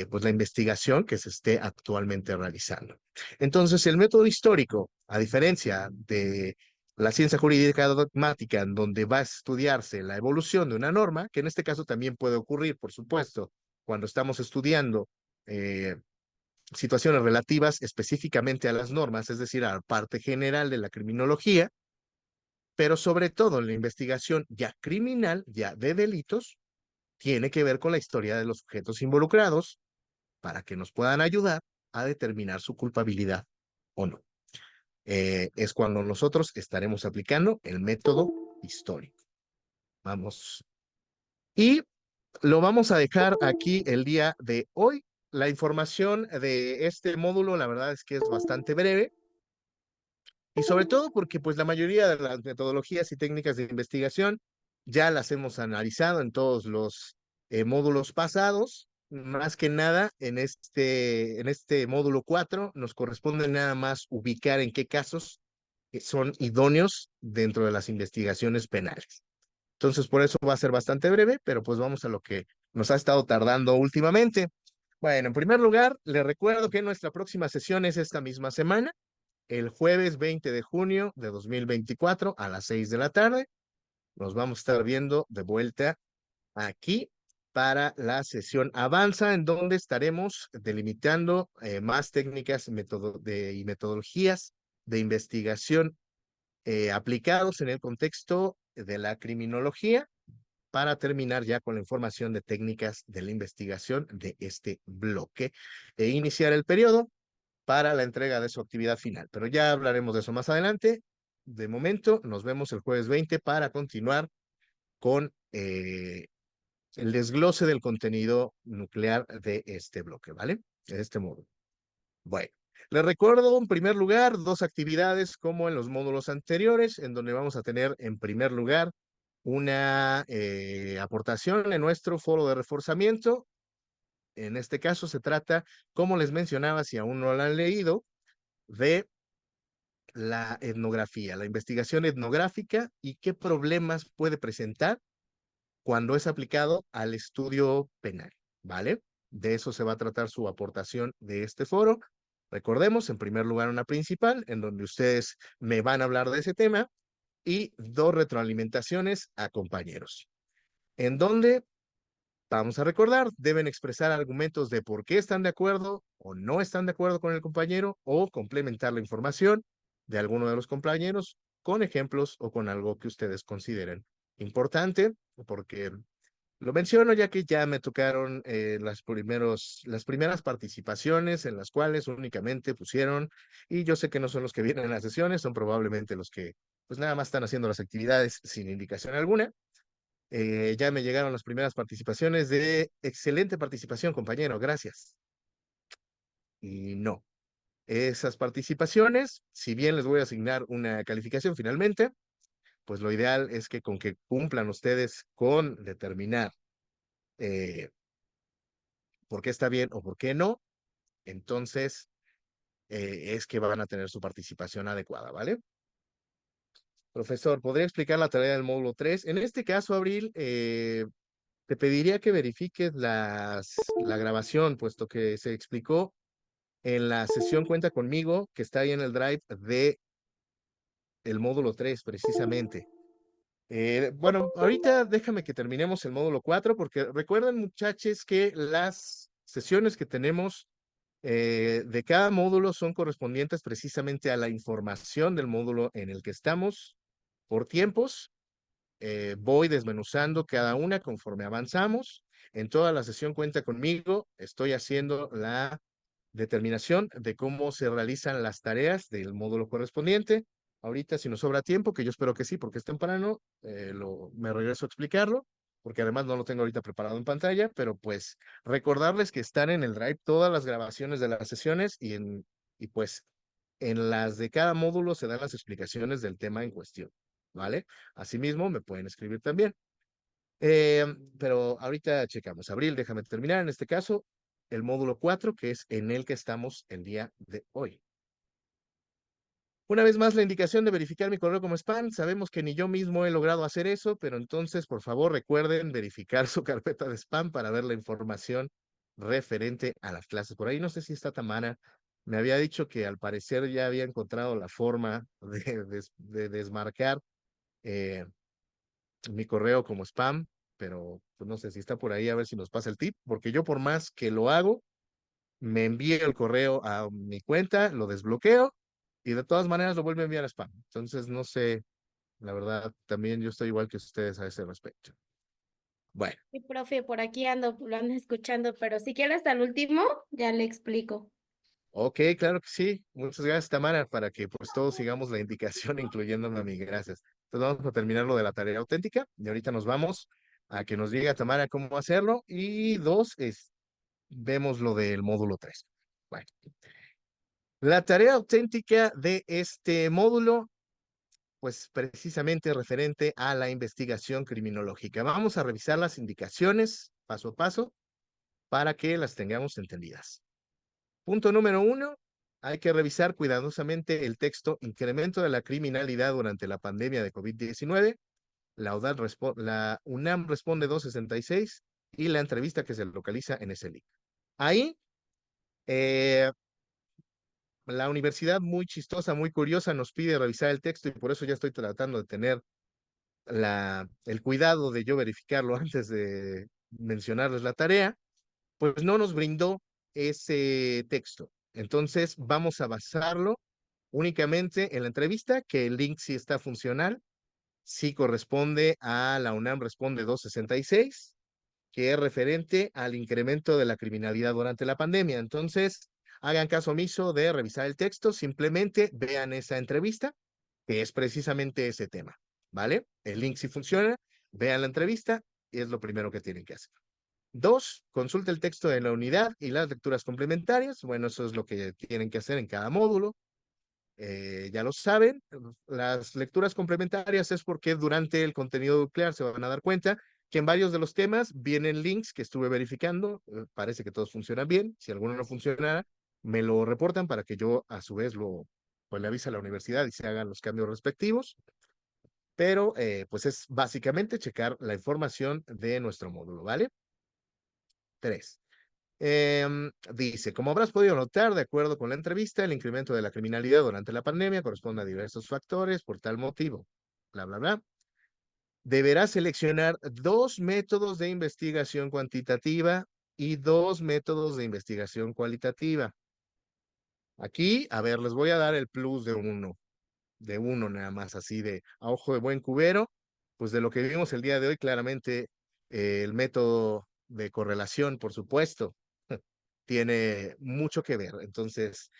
S2: pues la investigación que se esté actualmente realizando. Entonces, el método histórico, a diferencia de la ciencia jurídica dogmática, en donde va a estudiarse la evolución de una norma, que en este caso también puede ocurrir, por supuesto, cuando estamos estudiando situaciones relativas específicamente a las normas, es decir, a la parte general de la criminología, pero sobre todo en la investigación ya criminal, ya de delitos, tiene que ver con la historia de los sujetos involucrados para que nos puedan ayudar a determinar su culpabilidad o no. Es cuando nosotros estaremos aplicando el método histórico. Vamos. Y lo vamos a dejar aquí el día de hoy. La información de este módulo, la verdad es que es bastante breve. Y sobre todo porque pues la mayoría de las metodologías y técnicas de investigación ya las hemos analizado en todos los módulos pasados. Más que nada, en este módulo 4 nos corresponde nada más ubicar en qué casos son idóneos dentro de las investigaciones penales. Entonces, por eso va a ser bastante breve, pero pues vamos a lo que nos ha estado tardando últimamente. Bueno, en primer lugar, le recuerdo que nuestra próxima sesión es esta misma semana, el jueves 20 de junio de 2024 a las 6 de la tarde. Nos vamos a estar viendo de vuelta aquí para la sesión Avanza, en donde estaremos delimitando más técnicas y metodologías de investigación aplicados en el contexto de la criminología para terminar ya con la información de técnicas de la investigación de este bloque e iniciar el periodo para la entrega de su actividad final. Pero ya hablaremos de eso más adelante. De momento, nos vemos el jueves 20 para continuar con el desglose del contenido nuclear de este bloque, ¿vale? De este módulo. Bueno, les recuerdo en primer lugar dos actividades como en los módulos anteriores, en donde vamos a tener en primer lugar una aportación en nuestro foro de reforzamiento. En este caso se trata, como les mencionaba, si aún no lo han leído, de la etnografía, la investigación etnográfica y qué problemas puede presentar cuando es aplicado al estudio penal, ¿vale? De eso se va a tratar su aportación de este foro. Recordemos, en primer lugar, una principal, en donde ustedes me van a hablar de ese tema, y dos retroalimentaciones a compañeros, en donde, vamos a recordar, deben expresar argumentos de por qué están de acuerdo o no están de acuerdo con el compañero o complementar la información de alguno de los compañeros con ejemplos o con algo que ustedes consideren importante, porque lo menciono ya que ya me tocaron las primeras participaciones en las cuales únicamente pusieron, y yo sé que no son los que vienen a las sesiones, son probablemente los que pues nada más están haciendo las actividades sin indicación alguna. Ya me llegaron las primeras participaciones de excelente participación, compañero, gracias. Y no, esas participaciones, si bien les voy a asignar una calificación finalmente, pues lo ideal es que con que cumplan ustedes con determinar eh, por qué está bien o por qué no, entonces es que van a tener su participación adecuada, ¿vale? Profesor, ¿podría explicar la tarea del módulo 3? En este caso, Abril, te pediría que verifiques la grabación, puesto que se explicó en la sesión Cuenta conmigo, que está ahí en el drive de el módulo 3, precisamente. Bueno, ahorita déjame que terminemos el módulo 4, porque recuerden, muchachos, que las sesiones que tenemos de cada módulo son correspondientes precisamente a la información del módulo en el que estamos por tiempos. Voy desmenuzando cada una conforme avanzamos. En toda la sesión Cuenta conmigo, estoy haciendo la determinación de cómo se realizan las tareas del módulo correspondiente. Ahorita, si nos sobra tiempo, que yo espero que sí, porque es temprano, me regreso a explicarlo, porque además no lo tengo ahorita preparado en pantalla, pero pues recordarles que están en el Drive todas las grabaciones de las sesiones y pues en las de cada módulo se dan las explicaciones del tema en cuestión, ¿vale? Asimismo, me pueden escribir también. Eh, pero ahorita checamos. Abril, déjame terminar. En este caso, el módulo 4 que es en el que estamos el día de hoy. Una vez más, la indicación de verificar mi correo como spam. Sabemos que ni yo mismo he logrado hacer eso, pero entonces, por favor, recuerden verificar su carpeta de spam para ver la información referente a las clases. Por ahí no sé si está Tamara. Me había dicho que al parecer ya había encontrado la forma de desmarcar eh, mi correo como spam, pero pues no sé si está por ahí, a ver si nos pasa el tip, porque yo por más que lo hago, me envío el correo a mi cuenta, lo desbloqueo y de todas maneras lo vuelve a enviar a spam. Entonces, no sé, la verdad, también yo estoy igual que ustedes a ese respecto. Bueno,
S1: Sí, profe, por aquí ando, lo ando escuchando, pero si quiere hasta el último, ya le explico.
S2: ok, claro que sí. Muchas gracias, Tamara, para que pues todos sigamos la indicación, incluyéndome a mí. Gracias. Entonces vamos a terminar lo de la tarea auténtica y ahorita nos vamos a que nos diga Tamara cómo hacerlo. Y dos, vemos lo del módulo 3. Bueno, La tarea auténtica de este módulo, pues precisamente referente a la investigación criminológica. Vamos a revisar las indicaciones paso a paso para que las tengamos entendidas. Punto número 1, hay que revisar cuidadosamente el texto Incremento de la criminalidad durante la pandemia de COVID-19. La UNAM responde 266 y la entrevista que se localiza en ese link. Ahí, eh, la universidad muy chistosa, muy curiosa, nos pide revisar el texto y por eso ya estoy tratando de tener el cuidado de yo verificarlo antes de mencionarles la tarea, pues no nos brindó ese texto. Entonces vamos a basarlo únicamente en la entrevista, que el link sí está funcional, sí corresponde a la UNAM Responde 266, que es referente al incremento de la criminalidad durante la pandemia. Entonces, hagan caso omiso de revisar el texto, simplemente vean esa entrevista, que es precisamente ese tema, ¿vale? El link sí funciona, vean la entrevista y es lo primero que tienen que hacer. 2, consulta el texto de la unidad y las lecturas complementarias. Bueno, eso es lo que tienen que hacer en cada módulo. Ya lo saben, las lecturas complementarias es porque durante el contenido nuclear se van a dar cuenta que en varios de los temas vienen links que estuve verificando, parece que todos funcionan bien, si alguno no funcionara, me lo reportan para que yo a su vez pues le avise a la universidad y se hagan los cambios respectivos, pero pues es básicamente checar la información de nuestro módulo, ¿vale? 3. Dice, como habrás podido notar, de acuerdo con la entrevista, el incremento de la criminalidad durante la pandemia corresponde a diversos factores. Por tal motivo, bla, bla, bla. Deberás seleccionar dos métodos de investigación cuantitativa y dos métodos de investigación cualitativa. Aquí, a ver, les voy a dar el plus de uno nada más, así de a ojo de buen cubero. Pues de lo que vimos el día de hoy, claramente el método de correlación, por supuesto, tiene mucho que ver. Entonces,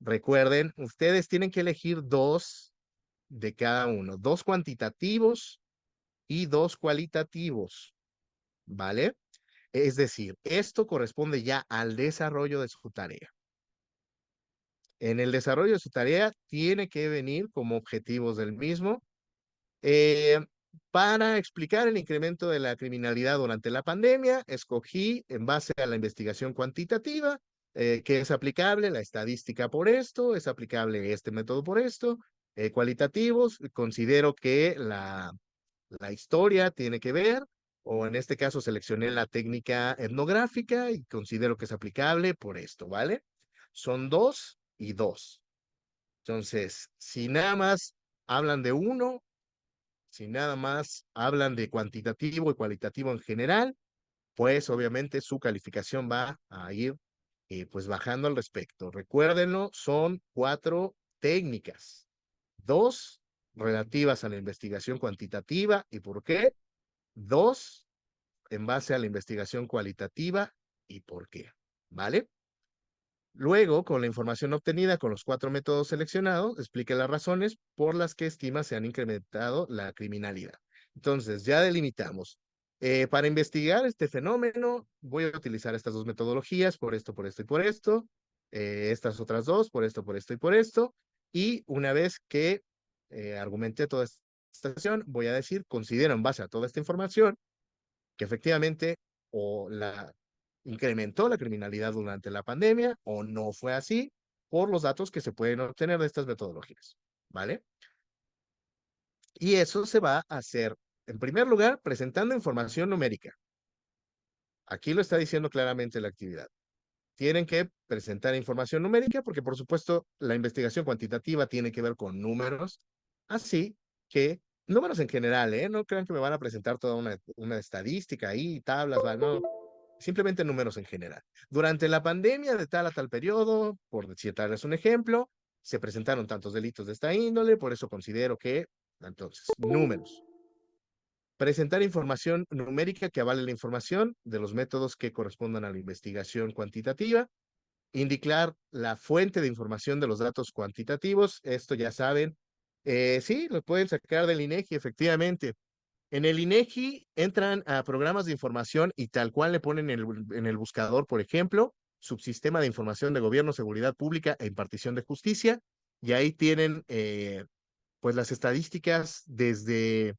S2: recuerden, ustedes tienen que elegir dos de cada uno, dos cuantitativos y dos cualitativos, ¿vale? Es decir, esto corresponde ya al desarrollo de su tarea. En el desarrollo de su tarea tiene que venir como objetivos del mismo Eh, para explicar el incremento de la criminalidad durante la pandemia, escogí en base a la investigación cuantitativa, que es aplicable la estadística por esto, es aplicable este método por esto, cualitativos, considero que la historia tiene que ver, o en este caso seleccioné la técnica etnográfica y considero que es aplicable por esto, ¿vale? Son dos y dos. Entonces, si nada más hablan de uno, si nada más hablan de cuantitativo y cualitativo en general, pues obviamente su calificación va a ir pues bajando al respecto. Recuérdenlo, son 4 técnicas, 2 relativas a la investigación cuantitativa y por qué, 2 en base a la investigación cualitativa y por qué, ¿vale? Luego, con la información obtenida con los 4 métodos seleccionados, explique las razones por las que estima se han incrementado la criminalidad. Entonces, ya delimitamos. Para investigar este fenómeno, voy a utilizar estas dos metodologías, por esto y por esto. Estas otras dos, por esto y por esto. Y una vez que argumenté toda esta situación, voy a decir, considero en base a toda esta información que efectivamente o la incrementó la criminalidad durante la pandemia o no fue así por los datos que se pueden obtener de estas metodologías, ¿vale? Y eso se va a hacer, en primer lugar, presentando información numérica. Aquí lo está diciendo claramente la actividad. Tienen que presentar información numérica porque, por supuesto, la investigación cuantitativa tiene que ver con números, así que números en general, ¿eh? No crean que me van a presentar toda una estadística ahí, tablas, no, simplemente números en general. Durante la pandemia de tal a tal periodo, por citarles un ejemplo, se presentaron tantos delitos de esta índole, por eso considero que, entonces, números. Presentar información numérica que avale la información de los métodos que correspondan a la investigación cuantitativa. Indicar la fuente de información de los datos cuantitativos. Esto ya saben. Sí, lo pueden sacar del INEGI, efectivamente. En el INEGI entran a programas de información y tal cual le ponen en el buscador, por ejemplo, Subsistema de Información de Gobierno, Seguridad Pública e Impartición de Justicia, y ahí tienen pues las estadísticas desde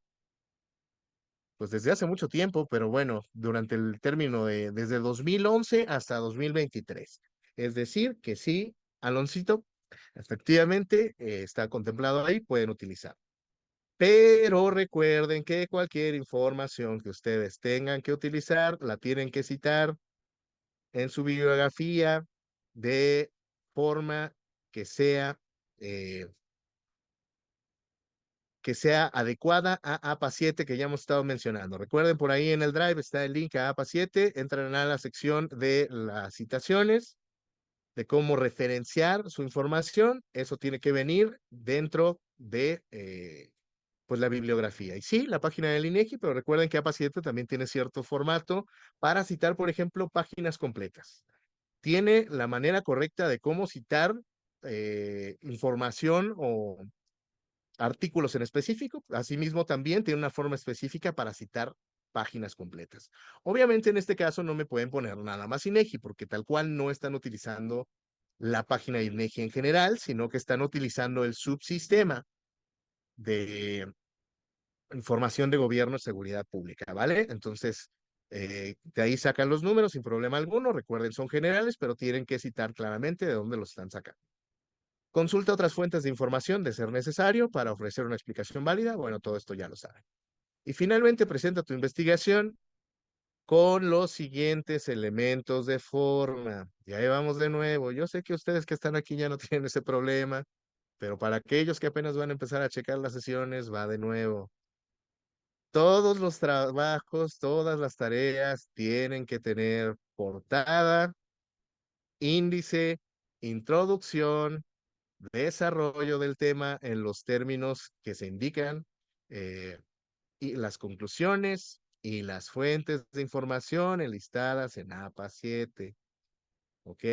S2: hace mucho tiempo, pero bueno, durante el término desde 2011 hasta 2023. Es decir, que sí, Aloncito, efectivamente está contemplado ahí, pueden utilizar. Pero recuerden que cualquier información que ustedes tengan que utilizar, la tienen que citar en su bibliografía de forma que sea eh, que sea adecuada a APA 7 que ya hemos estado mencionando. Recuerden, por ahí en el Drive está el link a APA 7, entran a la sección de las citaciones, de cómo referenciar su información, eso tiene que venir dentro de pues la bibliografía. Y sí, la página del INEGI, pero recuerden que APA 7 también tiene cierto formato para citar, por ejemplo, páginas completas. Tiene la manera correcta de cómo citar información o artículos en específico. Asimismo, también tiene una forma específica para citar páginas completas. Obviamente, en este caso no me pueden poner nada más INEGI, porque tal cual no están utilizando la página de INEGI en general, sino que están utilizando el subsistema de información de gobierno y seguridad pública, ¿vale? Entonces, de ahí sacan los números sin problema alguno. Recuerden, son generales, pero tienen que citar claramente de dónde los están sacando. Consulta otras fuentes de información de ser necesario para ofrecer una explicación válida. Bueno, todo esto ya lo saben. Y finalmente presenta tu investigación con los siguientes elementos de forma. Y ahí vamos de nuevo. Yo sé que ustedes que están aquí ya no tienen ese problema, pero para aquellos que apenas van a empezar a checar las sesiones, va de nuevo. Todos los trabajos, todas las tareas tienen que tener portada, índice, introducción, desarrollo del tema en los términos que se indican, eh, y las conclusiones y las fuentes de información enlistadas en APA 7, ¿ok?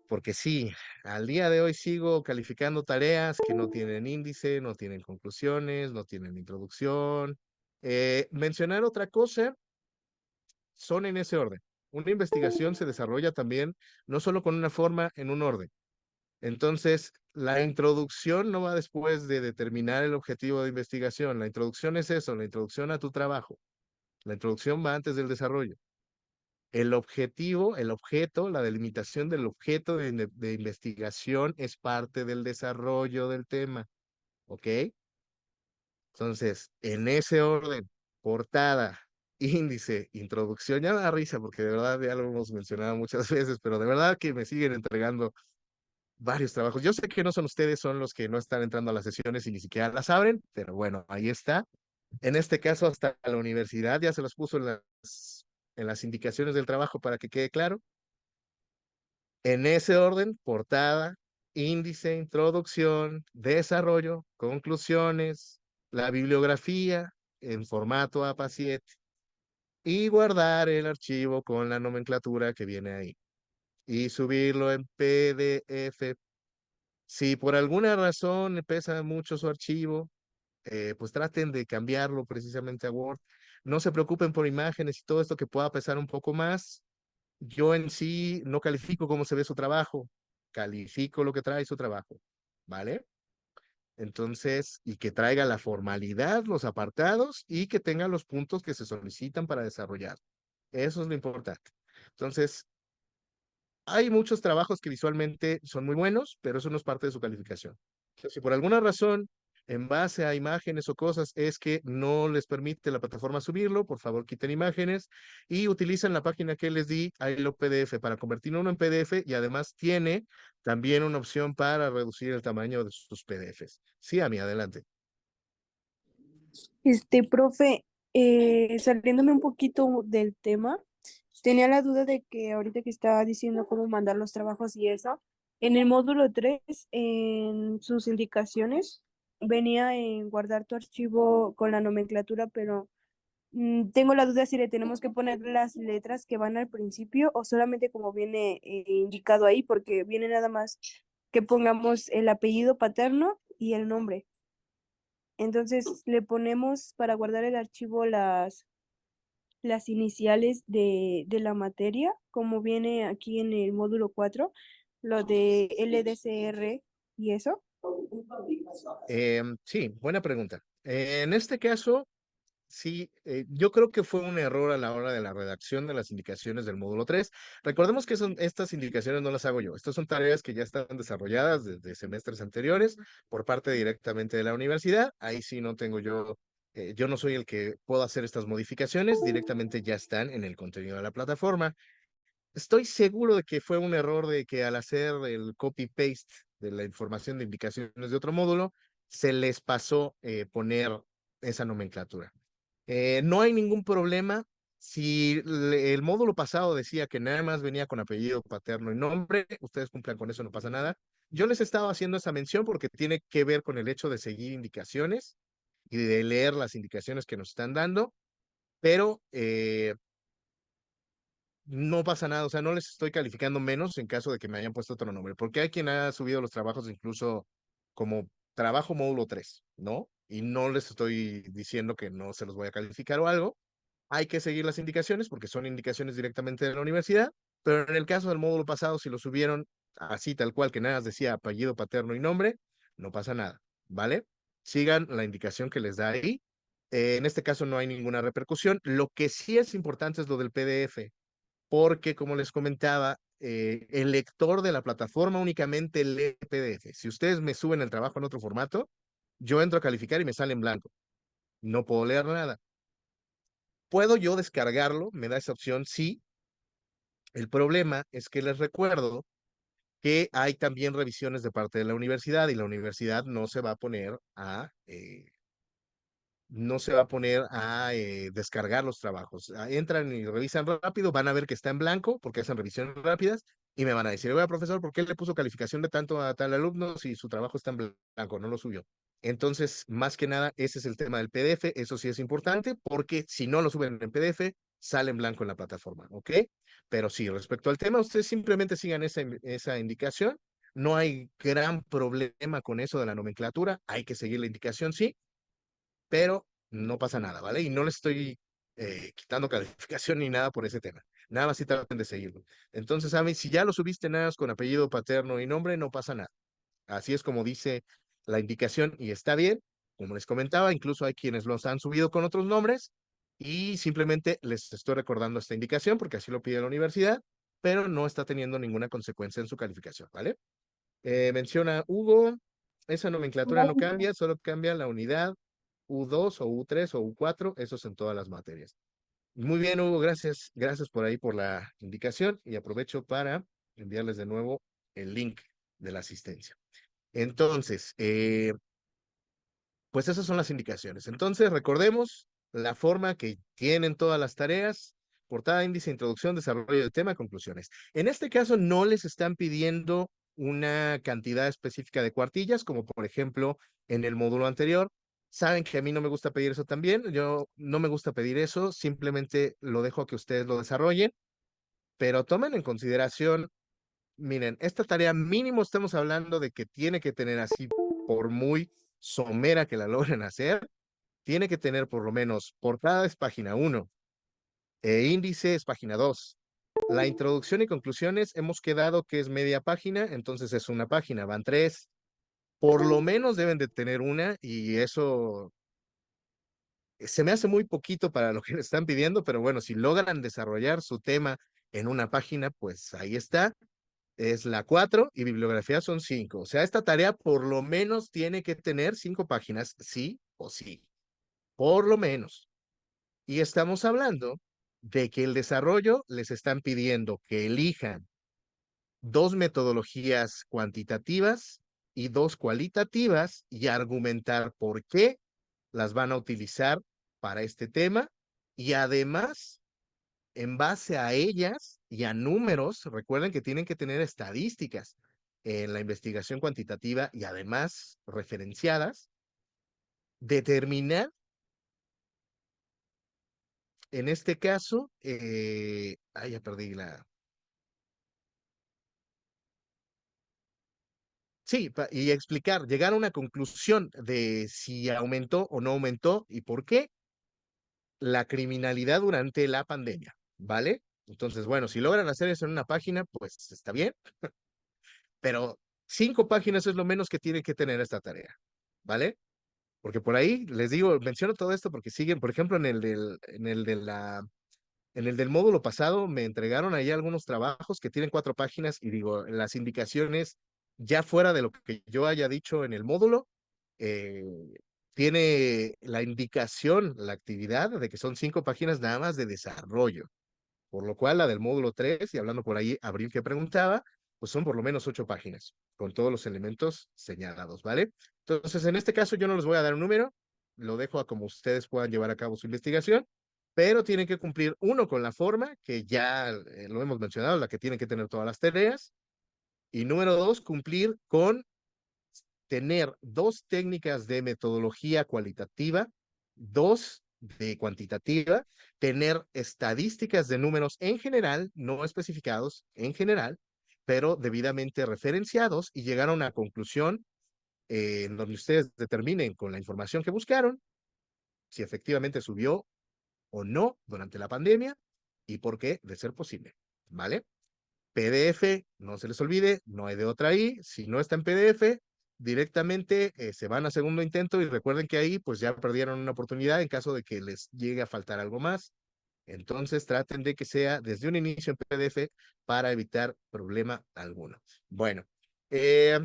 S2: Porque sí, al día de hoy sigo calificando tareas que no tienen índice, no tienen conclusiones, no tienen introducción. Mencionar otra cosa, son en ese orden. Una investigación se desarrolla también no solo con una forma, en un orden. Entonces, la introducción no va después de determinar el objetivo de investigación. La introducción es eso, la introducción a tu trabajo. La introducción va antes del desarrollo. El objetivo, el objeto, la delimitación del objeto de investigación es parte del desarrollo del tema. ¿Ok? Entonces, en ese orden, portada, índice, introducción, ya me da risa porque de verdad ya lo hemos mencionado muchas veces, pero de verdad que me siguen entregando varios trabajos. Yo sé que no son ustedes, son los que no están entrando a las sesiones y ni siquiera las abren, pero bueno, ahí está. En este caso, hasta la universidad ya se los puso en las indicaciones del trabajo para que quede claro. En ese orden, portada, índice, introducción, desarrollo, conclusiones, la bibliografía en formato APA 7 y guardar el archivo con la nomenclatura que viene ahí y subirlo en PDF. Si por alguna razón pesa mucho su archivo, pues traten de cambiarlo precisamente a Word. No se preocupen por imágenes y todo esto que pueda pesar un poco más. Yo en sí no califico cómo se ve su trabajo, califico lo que trae su trabajo, ¿vale? Entonces, y que traiga la formalidad, los apartados y que tenga los puntos que se solicitan para desarrollar. Eso es lo importante. Entonces, hay muchos trabajos que visualmente son muy buenos, pero eso no es parte de su calificación. Si por alguna razón, en base a imágenes o cosas, es que no les permite la plataforma subirlo, por favor quiten imágenes y utilicen la página que les di, ahí lo PDF, para convertirlo en PDF y además tiene también una opción para reducir el tamaño de sus PDFs. Sí, a mí, adelante.
S3: Profe, saliéndome un poquito del tema, tenía la duda de que ahorita que estaba diciendo cómo mandar los trabajos y eso, en el módulo 3 en sus indicaciones, venía en guardar tu archivo con la nomenclatura, pero tengo la duda si le tenemos que poner las letras que van al principio o solamente como viene indicado ahí, porque viene nada más que pongamos el apellido paterno y el nombre. Entonces le ponemos para guardar el archivo las iniciales de la materia, como viene aquí en el módulo 4, lo de LDCR y eso.
S2: Sí, buena pregunta. En este caso, sí, yo creo que fue un error a la hora de la redacción de las indicaciones del módulo 3. Recordemos que estas indicaciones no las hago yo. Estas son tareas que ya están desarrolladas desde semestres anteriores por parte directamente de la universidad. Ahí sí no tengo yo no soy el que puedo hacer estas modificaciones. Directamente ya están en el contenido de la plataforma. Estoy seguro de que fue un error de que al hacer el copy-paste de la información de indicaciones de otro módulo, se les pasó poner esa nomenclatura. No hay ningún problema. Si el módulo pasado decía que nada más venía con apellido paterno y nombre, ustedes cumplan con eso, no pasa nada. Yo les estaba haciendo esa mención porque tiene que ver con el hecho de seguir indicaciones y de leer las indicaciones que nos están dando, pero no pasa nada, o sea, no les estoy calificando menos en caso de que me hayan puesto otro nombre, porque hay quien ha subido los trabajos incluso como trabajo módulo 3, ¿no? Y no les estoy diciendo que no se los voy a calificar o algo. Hay que seguir las indicaciones porque son indicaciones directamente de la universidad, pero en el caso del módulo pasado, si lo subieron así tal cual que nada más decía apellido paterno y nombre, no pasa nada, ¿vale? Sigan la indicación que les da ahí. En este caso no hay ninguna repercusión. Lo que sí es importante es lo del PDF porque como les comentaba, el lector de la plataforma únicamente lee PDF. Si ustedes me suben el trabajo en otro formato, yo entro a calificar y me sale en blanco. No puedo leer nada. ¿Puedo yo descargarlo? Me da esa opción, sí. El problema es que les recuerdo que hay también revisiones de parte de la universidad y la universidad no se va a poner a descargar los trabajos. Entran y revisan rápido, van a ver que está en blanco porque hacen revisiones rápidas y me van a decir, oiga, profesor, ¿por qué le puso calificación de tanto a tal alumno si su trabajo está en blanco, no lo subió? Entonces, más que nada, ese es el tema del PDF. Eso sí es importante porque si no lo suben en PDF, sale en blanco en la plataforma, ¿ok? Pero sí, respecto al tema, ustedes simplemente sigan esa indicación. No hay gran problema con eso de la nomenclatura. Hay que seguir la indicación, sí, pero no pasa nada, ¿vale? Y no le estoy quitando calificación ni nada por ese tema. Nada más si traten de seguirlo. Entonces, a mí, si ya lo subiste nada más con apellido paterno y nombre, no pasa nada. Así es como dice la indicación y está bien. Como les comentaba, incluso hay quienes los han subido con otros nombres y simplemente les estoy recordando esta indicación porque así lo pide la universidad, pero no está teniendo ninguna consecuencia en su calificación, ¿vale? Menciona Hugo, esa nomenclatura no cambia, solo cambia la unidad U2 o U3 o U4, eso es en todas las materias. Muy bien, Hugo, gracias, gracias por ahí por la indicación y aprovecho para enviarles de nuevo el link de la asistencia. Entonces, pues esas son las indicaciones. Entonces, recordemos la forma que tienen todas las tareas: portada, índice, introducción, desarrollo del tema, conclusiones. En este caso, no les están pidiendo una cantidad específica de cuartillas, como por ejemplo en el módulo anterior. Saben que a mí no me gusta pedir eso también. Yo no me gusta pedir eso, simplemente lo dejo a que ustedes lo desarrollen, pero tomen en consideración, miren, esta tarea mínimo estamos hablando de que tiene que tener así, por muy somera que la logren hacer, tiene que tener por lo menos portada es página 1, índice es página 2. La introducción y conclusiones hemos quedado que es media página, entonces es una página, van 3. Por lo menos deben de tener una y eso se me hace muy poquito para lo que le están pidiendo, pero bueno, si logran desarrollar su tema en una página, pues ahí está. Es la 4 y bibliografía son 5. O sea, esta tarea por lo menos tiene que tener 5 páginas, sí o sí, por lo menos. Y estamos hablando de que el desarrollo les están pidiendo que elijan 2 metodologías cuantitativas y 2 cualitativas y argumentar por qué las van a utilizar para este tema. Y además, en base a ellas y a números, recuerden que tienen que tener estadísticas en la investigación cuantitativa y además referenciadas, determinar, en este caso, ya perdí la... Sí, y explicar, llegar a una conclusión de si aumentó o no aumentó y por qué la criminalidad durante la pandemia, ¿vale? Entonces, bueno, si logran hacer eso en una página, pues está bien, pero 5 páginas es lo menos que tiene que tener esta tarea, ¿vale? Porque por ahí les digo, menciono todo esto porque siguen, por ejemplo, en el del módulo pasado me entregaron ahí algunos trabajos que tienen 4 páginas y digo, las indicaciones ya fuera de lo que yo haya dicho en el módulo, eh, tiene la indicación, la actividad de que son 5 páginas nada más de desarrollo. Por lo cual la del módulo 3 y hablando por ahí, Abril que preguntaba, pues son por lo menos 8 páginas, con todos los elementos señalados, ¿vale? Entonces, en este caso yo no les voy a dar un número, lo dejo a como ustedes puedan llevar a cabo su investigación, pero tienen que cumplir uno con la forma, que ya lo hemos mencionado, la que tienen que tener todas las tareas, y número 2, cumplir con tener 2 técnicas de metodología cualitativa, 2 de cuantitativa, tener estadísticas de números en general, no especificados en general, pero debidamente referenciados y llegar a una conclusión en donde ustedes determinen con la información que buscaron si efectivamente subió o no durante la pandemia y por qué, de ser posible, ¿vale? PDF, no se les olvide, no hay de otra ahí. Si no está en PDF, directamente se van a segundo intento y recuerden que ahí pues ya perdieron una oportunidad en caso de que les llegue a faltar algo más. Entonces traten de que sea desde un inicio en PDF para evitar problema alguno. Bueno, eh,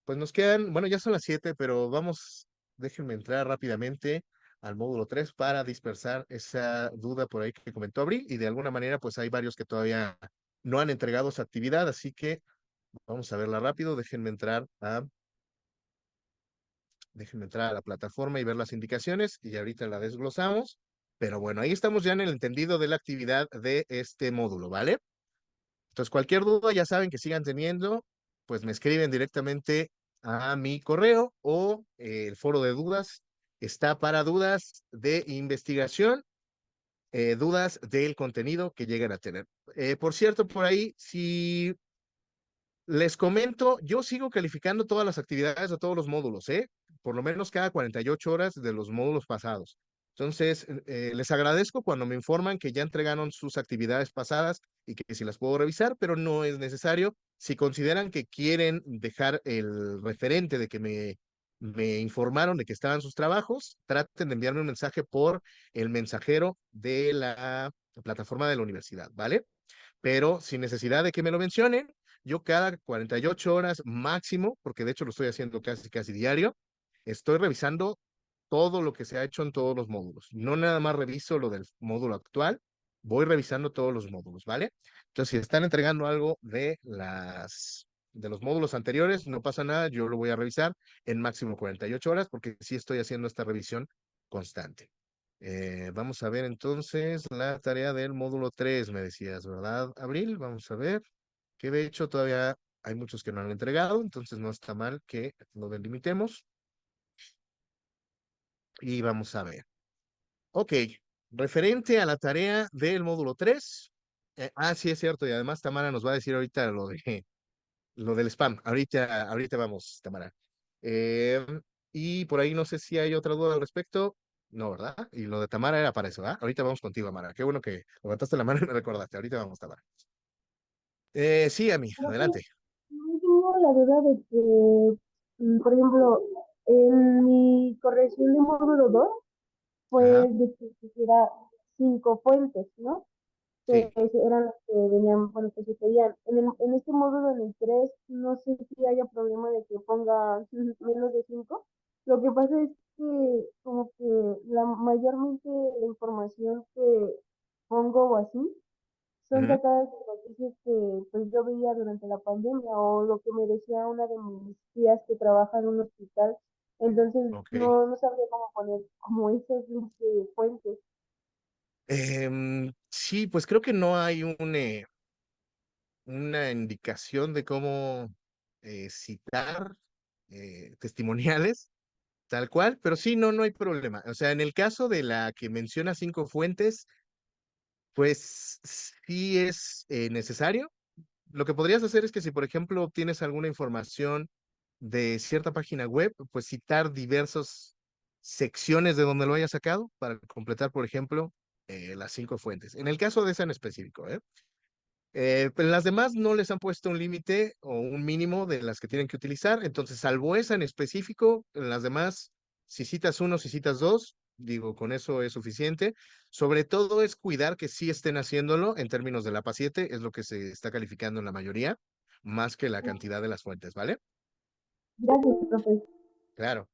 S2: pues nos quedan, bueno, ya son las 7, pero vamos, déjenme entrar rápidamente al módulo 3 para dispersar esa duda por ahí que comentó Abril y de alguna manera pues hay varios que todavía no han entregado su actividad, así que vamos a verla rápido. Déjenme entrar a la plataforma y ver las indicaciones y ahorita la desglosamos. Pero bueno, ahí estamos ya en el entendido de la actividad de este módulo, ¿vale? Entonces, cualquier duda, ya saben que sigan teniendo, pues me escriben directamente a mi correo o el foro de dudas está para dudas de investigación, dudas del contenido que lleguen a tener. Por cierto, por ahí, si les comento, yo sigo calificando todas las actividades de todos los módulos, ¿eh? Por lo menos cada 48 horas de los módulos pasados. Entonces, les agradezco cuando me informan que ya entregaron sus actividades pasadas y que si las puedo revisar, pero no es necesario. Si consideran que quieren dejar el referente de que me informaron de que estaban sus trabajos, traten de enviarme un mensaje por el mensajero de la plataforma de la universidad, ¿vale? Pero sin necesidad de que me lo mencionen, yo cada 48 horas máximo, porque de hecho lo estoy haciendo casi, casi diario, estoy revisando todo lo que se ha hecho en todos los módulos. No nada más reviso lo del módulo actual, voy revisando todos los módulos, ¿vale? Entonces, si están entregando algo de los módulos anteriores, no pasa nada, yo lo voy a revisar en máximo 48 horas porque sí estoy haciendo esta revisión constante. Vamos a ver entonces la tarea del módulo 3 me decías, ¿verdad, Abril? Vamos a ver, que de hecho todavía hay muchos que no han entregado, entonces no está mal que lo delimitemos. Y vamos a ver. Ok, referente a la tarea del módulo 3. Sí es cierto, y además Tamara nos va a decir ahorita lo del spam. Ahorita vamos, Tamara. Eh, y por ahí no sé si hay otra duda al respecto. No, ¿verdad? Y lo de Tamara era para eso, ¿verdad? Ahorita vamos contigo, Tamara. Qué bueno que levantaste la mano y me recordaste. Ahorita vamos, Tamara. Sí, Ami,
S3: Creo que
S2: adelante.
S3: no tengo la duda de que, por ejemplo, en mi corrección de módulo 2 fue
S2: Ajá,
S3: de que quisiera 5 fuentes, ¿no? Que
S2: sí,
S3: eran las que venían, bueno, que se pedían. En este módulo, en el 3 no sé si haya problema de que ponga menos de 5. Lo que pasa es que como que mayormente la información que pongo o así son
S2: ujú,
S3: sacadas de noticias que pues yo veía durante la pandemia o lo que me decía una de mis tías que trabaja en un hospital. Entonces
S2: ok.
S3: no sabría cómo poner como esos links de fuentes.
S2: Sí, pues creo que no hay una indicación de cómo citar testimoniales, tal cual, pero sí, no hay problema. O sea, en el caso de la que menciona 5 fuentes, pues sí es necesario. Lo que podrías hacer es que si, por ejemplo, obtienes alguna información de cierta página web, pues citar diversas secciones de donde lo hayas sacado para completar, por ejemplo. las 5 fuentes. En el caso de esa en específico, ¿eh? Pero las demás no les han puesto un límite o un mínimo de las que tienen que utilizar. Entonces, salvo esa en específico, en las demás, si citas uno, si citas dos, digo, con eso es suficiente. Sobre todo es cuidar que sí estén haciéndolo en términos de la paciente, es lo que se está calificando en la mayoría, más que la cantidad de las fuentes, ¿vale?
S3: Gracias, profe.
S2: Claro.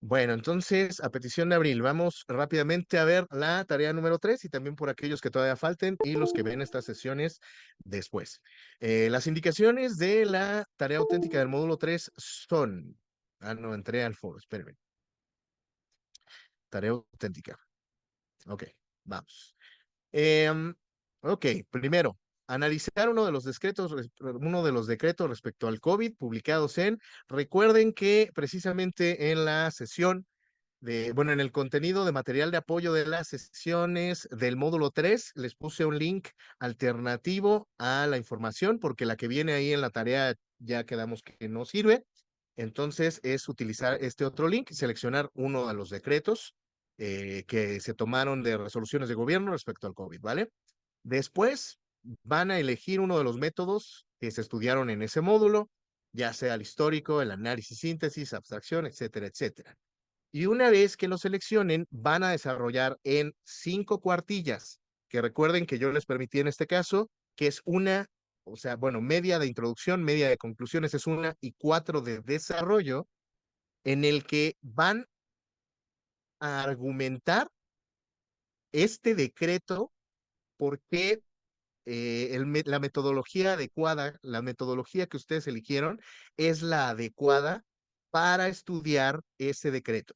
S2: Bueno, entonces, a petición de Abril, vamos rápidamente a ver la tarea número 3 y también por aquellos que todavía falten y los que ven estas sesiones después. Las indicaciones de la tarea auténtica del módulo 3 son... Ah, no, entré al foro, espérenme. Tarea auténtica. Ok, vamos. Ok, primero, analizar uno de los decretos respecto al COVID publicados en... Recuerden que precisamente en la sesión bueno, en el contenido de material de apoyo de las sesiones del módulo 3 les puse un link alternativo a la información porque la que viene ahí en la tarea ya quedamos que no sirve. Entonces es utilizar este otro link, seleccionar uno de los decretos que se tomaron de resoluciones de gobierno respecto al COVID, ¿vale? Después van a elegir uno de los métodos que se estudiaron en ese módulo, ya sea el histórico, el análisis, síntesis, abstracción, etcétera, etcétera. Y una vez que lo seleccionen, van a desarrollar en 5 cuartillas, que recuerden que yo les permití en este caso, que es una, o sea, bueno, media de introducción, media de conclusiones es una y 4 de desarrollo, en el que van a argumentar este decreto, por qué la metodología adecuada, la metodología que ustedes eligieron, es la adecuada para estudiar ese decreto.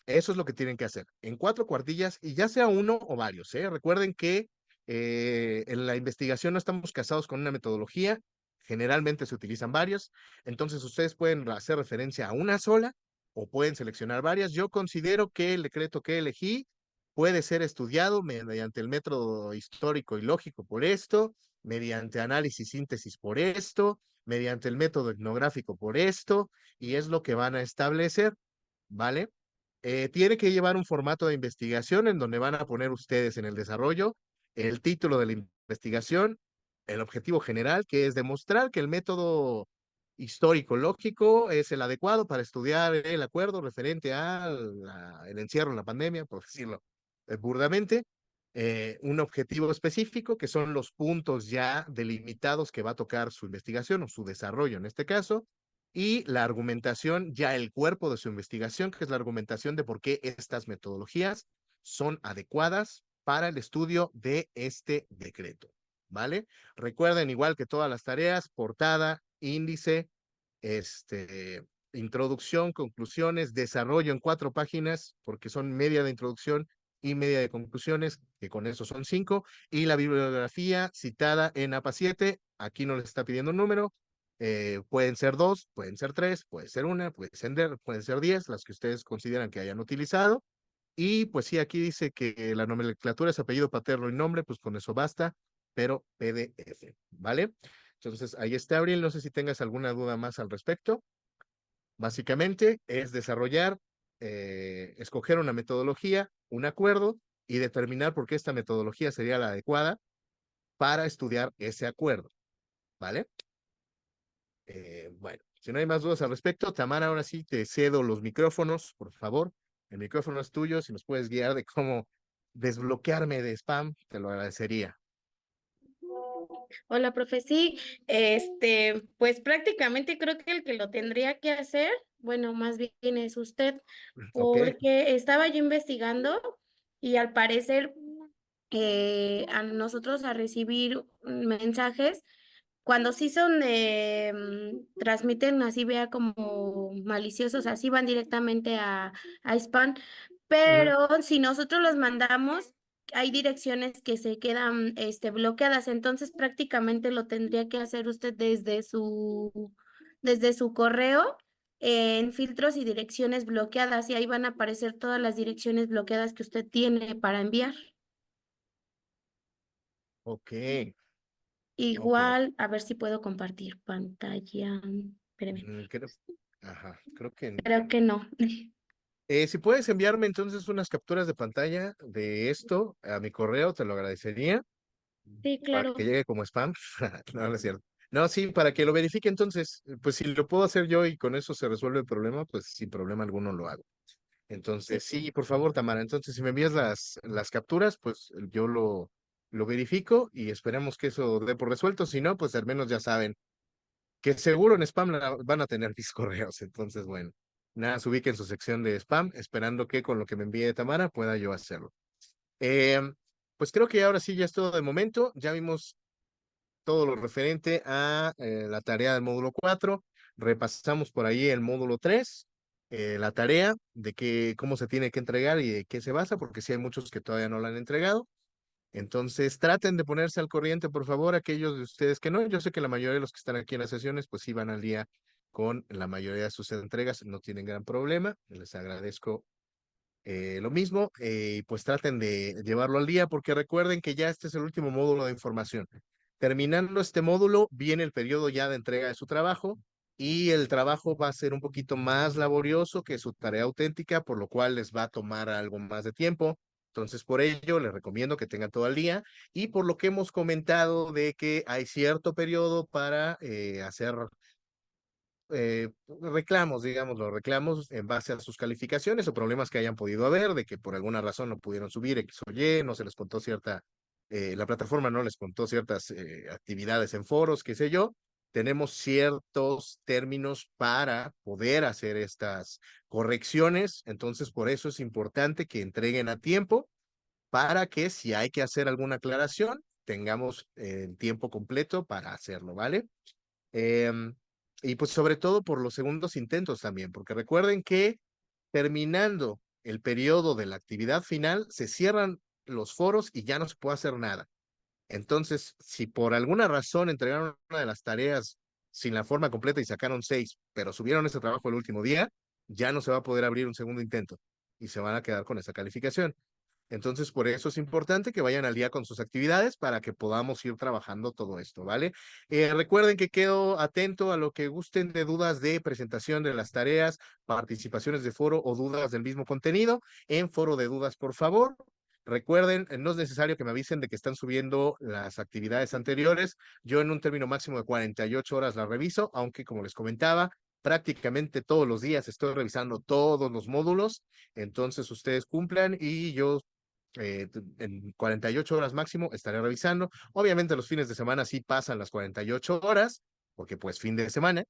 S2: Eso es lo que tienen que hacer, en 4 cuartillas y ya sea uno o varios, ¿eh? Recuerden que en la investigación no estamos casados con una metodología, generalmente se utilizan varios, entonces ustedes pueden hacer referencia a una sola o pueden seleccionar varias. Yo considero que el decreto que elegí puede ser estudiado mediante el método histórico y lógico por esto, mediante análisis síntesis por esto, mediante el método etnográfico por esto, y es lo que van a establecer, ¿vale? Tiene que llevar un formato de investigación en donde van a poner ustedes en el desarrollo el título de la investigación, el objetivo general, que es demostrar que el método histórico lógico es el adecuado para estudiar el acuerdo referente al el encierro en la pandemia, por decirlo burdamente. Un objetivo específico, que son los puntos ya delimitados que va a tocar su investigación o su desarrollo en este caso, y la argumentación, ya el cuerpo de su investigación, que es la argumentación de por qué estas metodologías son adecuadas para el estudio de este decreto, ¿vale? Recuerden, igual que todas las tareas, portada, índice, introducción, conclusiones, desarrollo en 4 páginas, porque son media de introducción y media de conclusiones, que con eso son 5, y la bibliografía citada en APA 7, aquí no les está pidiendo un número, pueden ser 2, pueden ser 3, puede ser una, pueden ser 10, las que ustedes consideran que hayan utilizado. Y pues sí, aquí dice que la nomenclatura es apellido paterno y nombre, pues con eso basta, pero PDF, ¿vale? Entonces, ahí está, Abril. No sé si tengas alguna duda más al respecto. Básicamente es desarrollar, escoger una metodología, un acuerdo y determinar por qué esta metodología sería la adecuada para estudiar ese acuerdo, ¿vale? Bueno, si no hay más dudas al respecto, Tamara, ahora sí te cedo los micrófonos, por favor. El micrófono es tuyo, si nos puedes guiar de cómo desbloquearme de spam, te lo agradecería.
S1: Hola, profe. Sí, pues prácticamente creo que el que lo tendría que hacer, bueno, más bien es usted,
S2: Ok.
S1: porque estaba yo investigando y al parecer a nosotros a recibir mensajes, cuando sí son, transmiten así, vea como maliciosos, así van directamente a spam,
S2: Ujú.
S1: pero si nosotros los mandamos, hay direcciones que se quedan, bloqueadas, entonces prácticamente lo tendría que hacer usted desde su correo, en filtros y direcciones bloqueadas, y ahí van a aparecer todas las direcciones bloqueadas que usted tiene para enviar.
S2: Ok, ok.
S1: Igual, a ver si puedo compartir pantalla. Espéreme.
S2: Creo, ajá, creo que
S1: Creo que no.
S2: Si puedes enviarme entonces unas capturas de pantalla de esto a mi correo, te lo agradecería
S1: Sí,
S2: para
S1: claro.
S2: que llegue como spam. No, no es cierto. No, sí, para que lo verifique entonces, pues si lo puedo hacer yo y con eso se resuelve el problema, pues sin problema alguno lo hago.
S1: Sí.
S2: Entonces, sí, por favor, Tamara. Entonces, si me envías las capturas, pues yo lo verifico y esperemos que eso dé por resuelto. Si no, pues al menos ya saben que seguro en spam van a tener mis correos. Entonces, bueno, nada, se ubique en su sección de spam, esperando que con lo que me envíe Tamara pueda yo hacerlo. Em, pues creo que ahora sí ya es todo de momento. Ya vimos todo lo referente a la tarea del módulo 4. Repasamos por ahí el módulo 3, la tarea de cómo se tiene que entregar y de qué se basa, porque sí hay muchos que todavía no la han entregado. Entonces, traten de ponerse al corriente, por favor, aquellos de ustedes que no. Yo sé que la mayoría de los que están aquí en las sesiones, pues sí van al día con la mayoría de sus entregas, no tienen gran problema. Les agradezco lo mismo, y pues traten de llevarlo al día porque recuerden que ya este es el último módulo de información. Terminando este módulo, viene el periodo ya de entrega de su trabajo y el trabajo va a ser un poquito más laborioso que su tarea auténtica, por lo cual les va a tomar algo más de tiempo. Entonces, por ello, les recomiendo que tengan todo el día y por lo que hemos comentado de que hay cierto periodo para hacer reclamos, digamos, los reclamos en base a sus calificaciones o problemas que hayan podido haber, de que por alguna razón no pudieron subir X o Y, no se les contó la plataforma no les contó ciertas actividades en foros, qué sé yo. Tenemos ciertos términos para poder hacer estas correcciones, entonces por eso es importante que entreguen a tiempo para que si hay que hacer alguna aclaración, tengamos el tiempo completo para hacerlo, ¿vale? Em, y pues sobre todo por los segundos intentos también, porque recuerden que terminando el periodo de la actividad final, se cierran los foros y ya no se puede hacer nada. Entonces, si por alguna razón entregaron una de las tareas sin la forma completa y sacaron 6, pero subieron ese trabajo el último día, ya no se va a poder abrir un segundo intento y se van a quedar con esa calificación. Entonces, por eso es importante que vayan al día con sus actividades para que podamos ir trabajando todo esto, ¿vale? Recuerden que quedo atento a lo que gusten de dudas de presentación de las tareas, participaciones de foro o dudas del mismo contenido. En foro de dudas, por favor. Recuerden, no es necesario que me avisen de que están subiendo las actividades anteriores. Yo en un término máximo de 48 horas las reviso, aunque como les comentaba, prácticamente todos los días estoy revisando todos los módulos. Entonces ustedes cumplan y yo en 48 horas máximo estaré revisando. Obviamente los fines de semana sí pasan las 48 horas, porque pues fin de semana,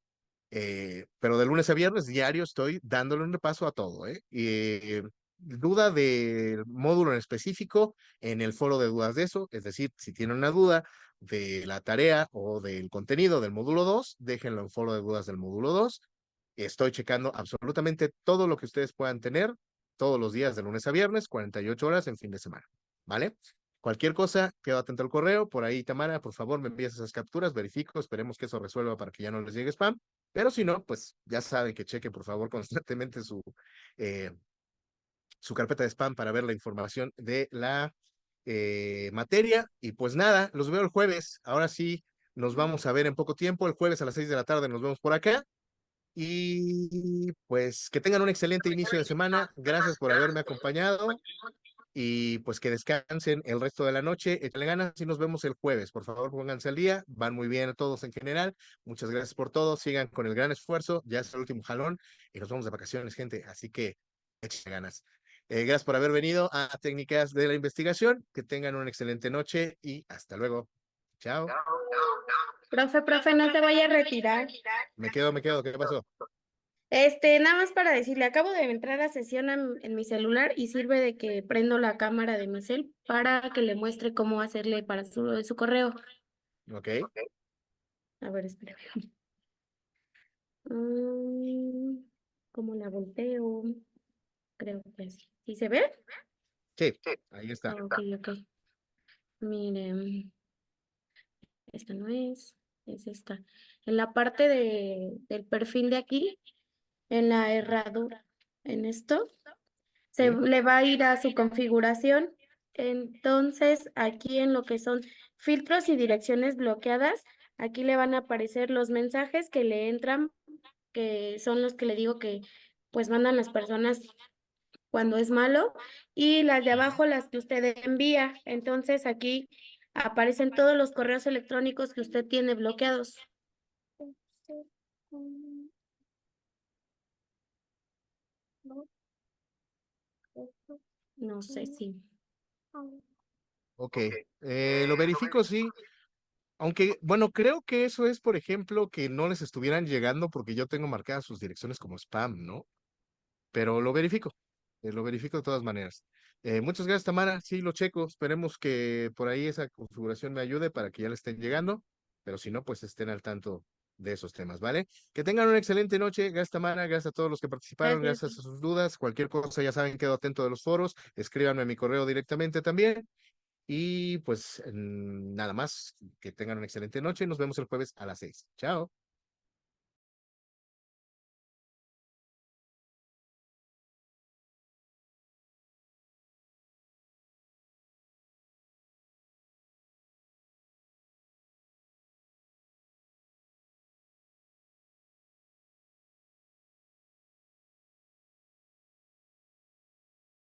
S2: pero de lunes a viernes diario estoy dándole un repaso a todo, ¿eh? Duda del módulo en específico en el foro de dudas de eso, es decir, si tienen una duda de la tarea o del contenido del módulo 2 déjenlo en foro de dudas del módulo 2. Estoy checando absolutamente todo lo que ustedes puedan tener todos los días de lunes a viernes, 48 horas en fin de semana, ¿vale? Cualquier cosa, quedo atento al correo. Por ahí, Tamara, por favor, me envías esas capturas, verifico, esperemos que eso resuelva para que ya no les llegue spam. Pero si no, pues ya saben que chequen, por favor, constantemente eh, su carpeta de spam para ver la información de la materia. Y pues nada, los veo el jueves. Ahora sí, nos vamos a ver en poco tiempo. El jueves a las 6 de la tarde nos vemos por acá. Y pues que tengan un excelente inicio de semana. Gracias por haberme acompañado y pues que descansen el resto de la noche. Échale ganas y nos vemos el jueves. Por favor, pónganse al día. Van muy bien todos en general. Muchas gracias por todo. Sigan con el gran esfuerzo. Ya es el último jalón y nos vamos de vacaciones, gente. Así que échenle ganas. Gracias por haber venido a Técnicas de la Investigación. Que tengan una excelente noche y hasta luego. Chao.
S1: Profe, no se vaya a retirar.
S2: Me quedo. ¿Qué pasó?
S1: Nada más para decirle, acabo de entrar a sesión en mi celular y sirve de que prendo la cámara de mi cel para que le muestre cómo hacerle para su correo.
S2: Ok.
S1: A ver, espérame. Mm, ¿Cómo la volteo? Creo que así. ¿Sí se ve?
S2: Sí, ahí está.
S1: Ok, ok. Miren, esta no es esta. En la parte del perfil de aquí, en la herradura, en esto. Se
S2: Sí.
S1: le va a ir a su configuración. Entonces, aquí en lo que son filtros y direcciones bloqueadas, aquí le van a aparecer los mensajes que le entran, que son los que le digo que pues mandan las personas cuando es malo, y las de abajo las que usted envía. Entonces aquí aparecen todos los correos electrónicos que usted tiene bloqueados. No sé si.
S2: Ok, lo verifico, sí. Aunque, bueno, creo que eso es, por ejemplo, que no les estuvieran llegando porque yo tengo marcadas sus direcciones como spam, ¿no? Pero lo verifico de todas maneras. Muchas gracias, Tamara. Sí, lo checo. Esperemos que por ahí esa configuración me ayude para que ya le estén llegando, pero si no, pues estén al tanto de esos temas, ¿vale? Que tengan una excelente noche. Gracias, Tamara. Gracias a todos los que participaron.
S1: Gracias.
S2: Gracias a sus dudas. Cualquier cosa, ya saben, quedo atento de los foros. Escríbanme a mi correo directamente también. Y pues nada más, que tengan una excelente noche. Nos vemos el jueves a las 6. Chao.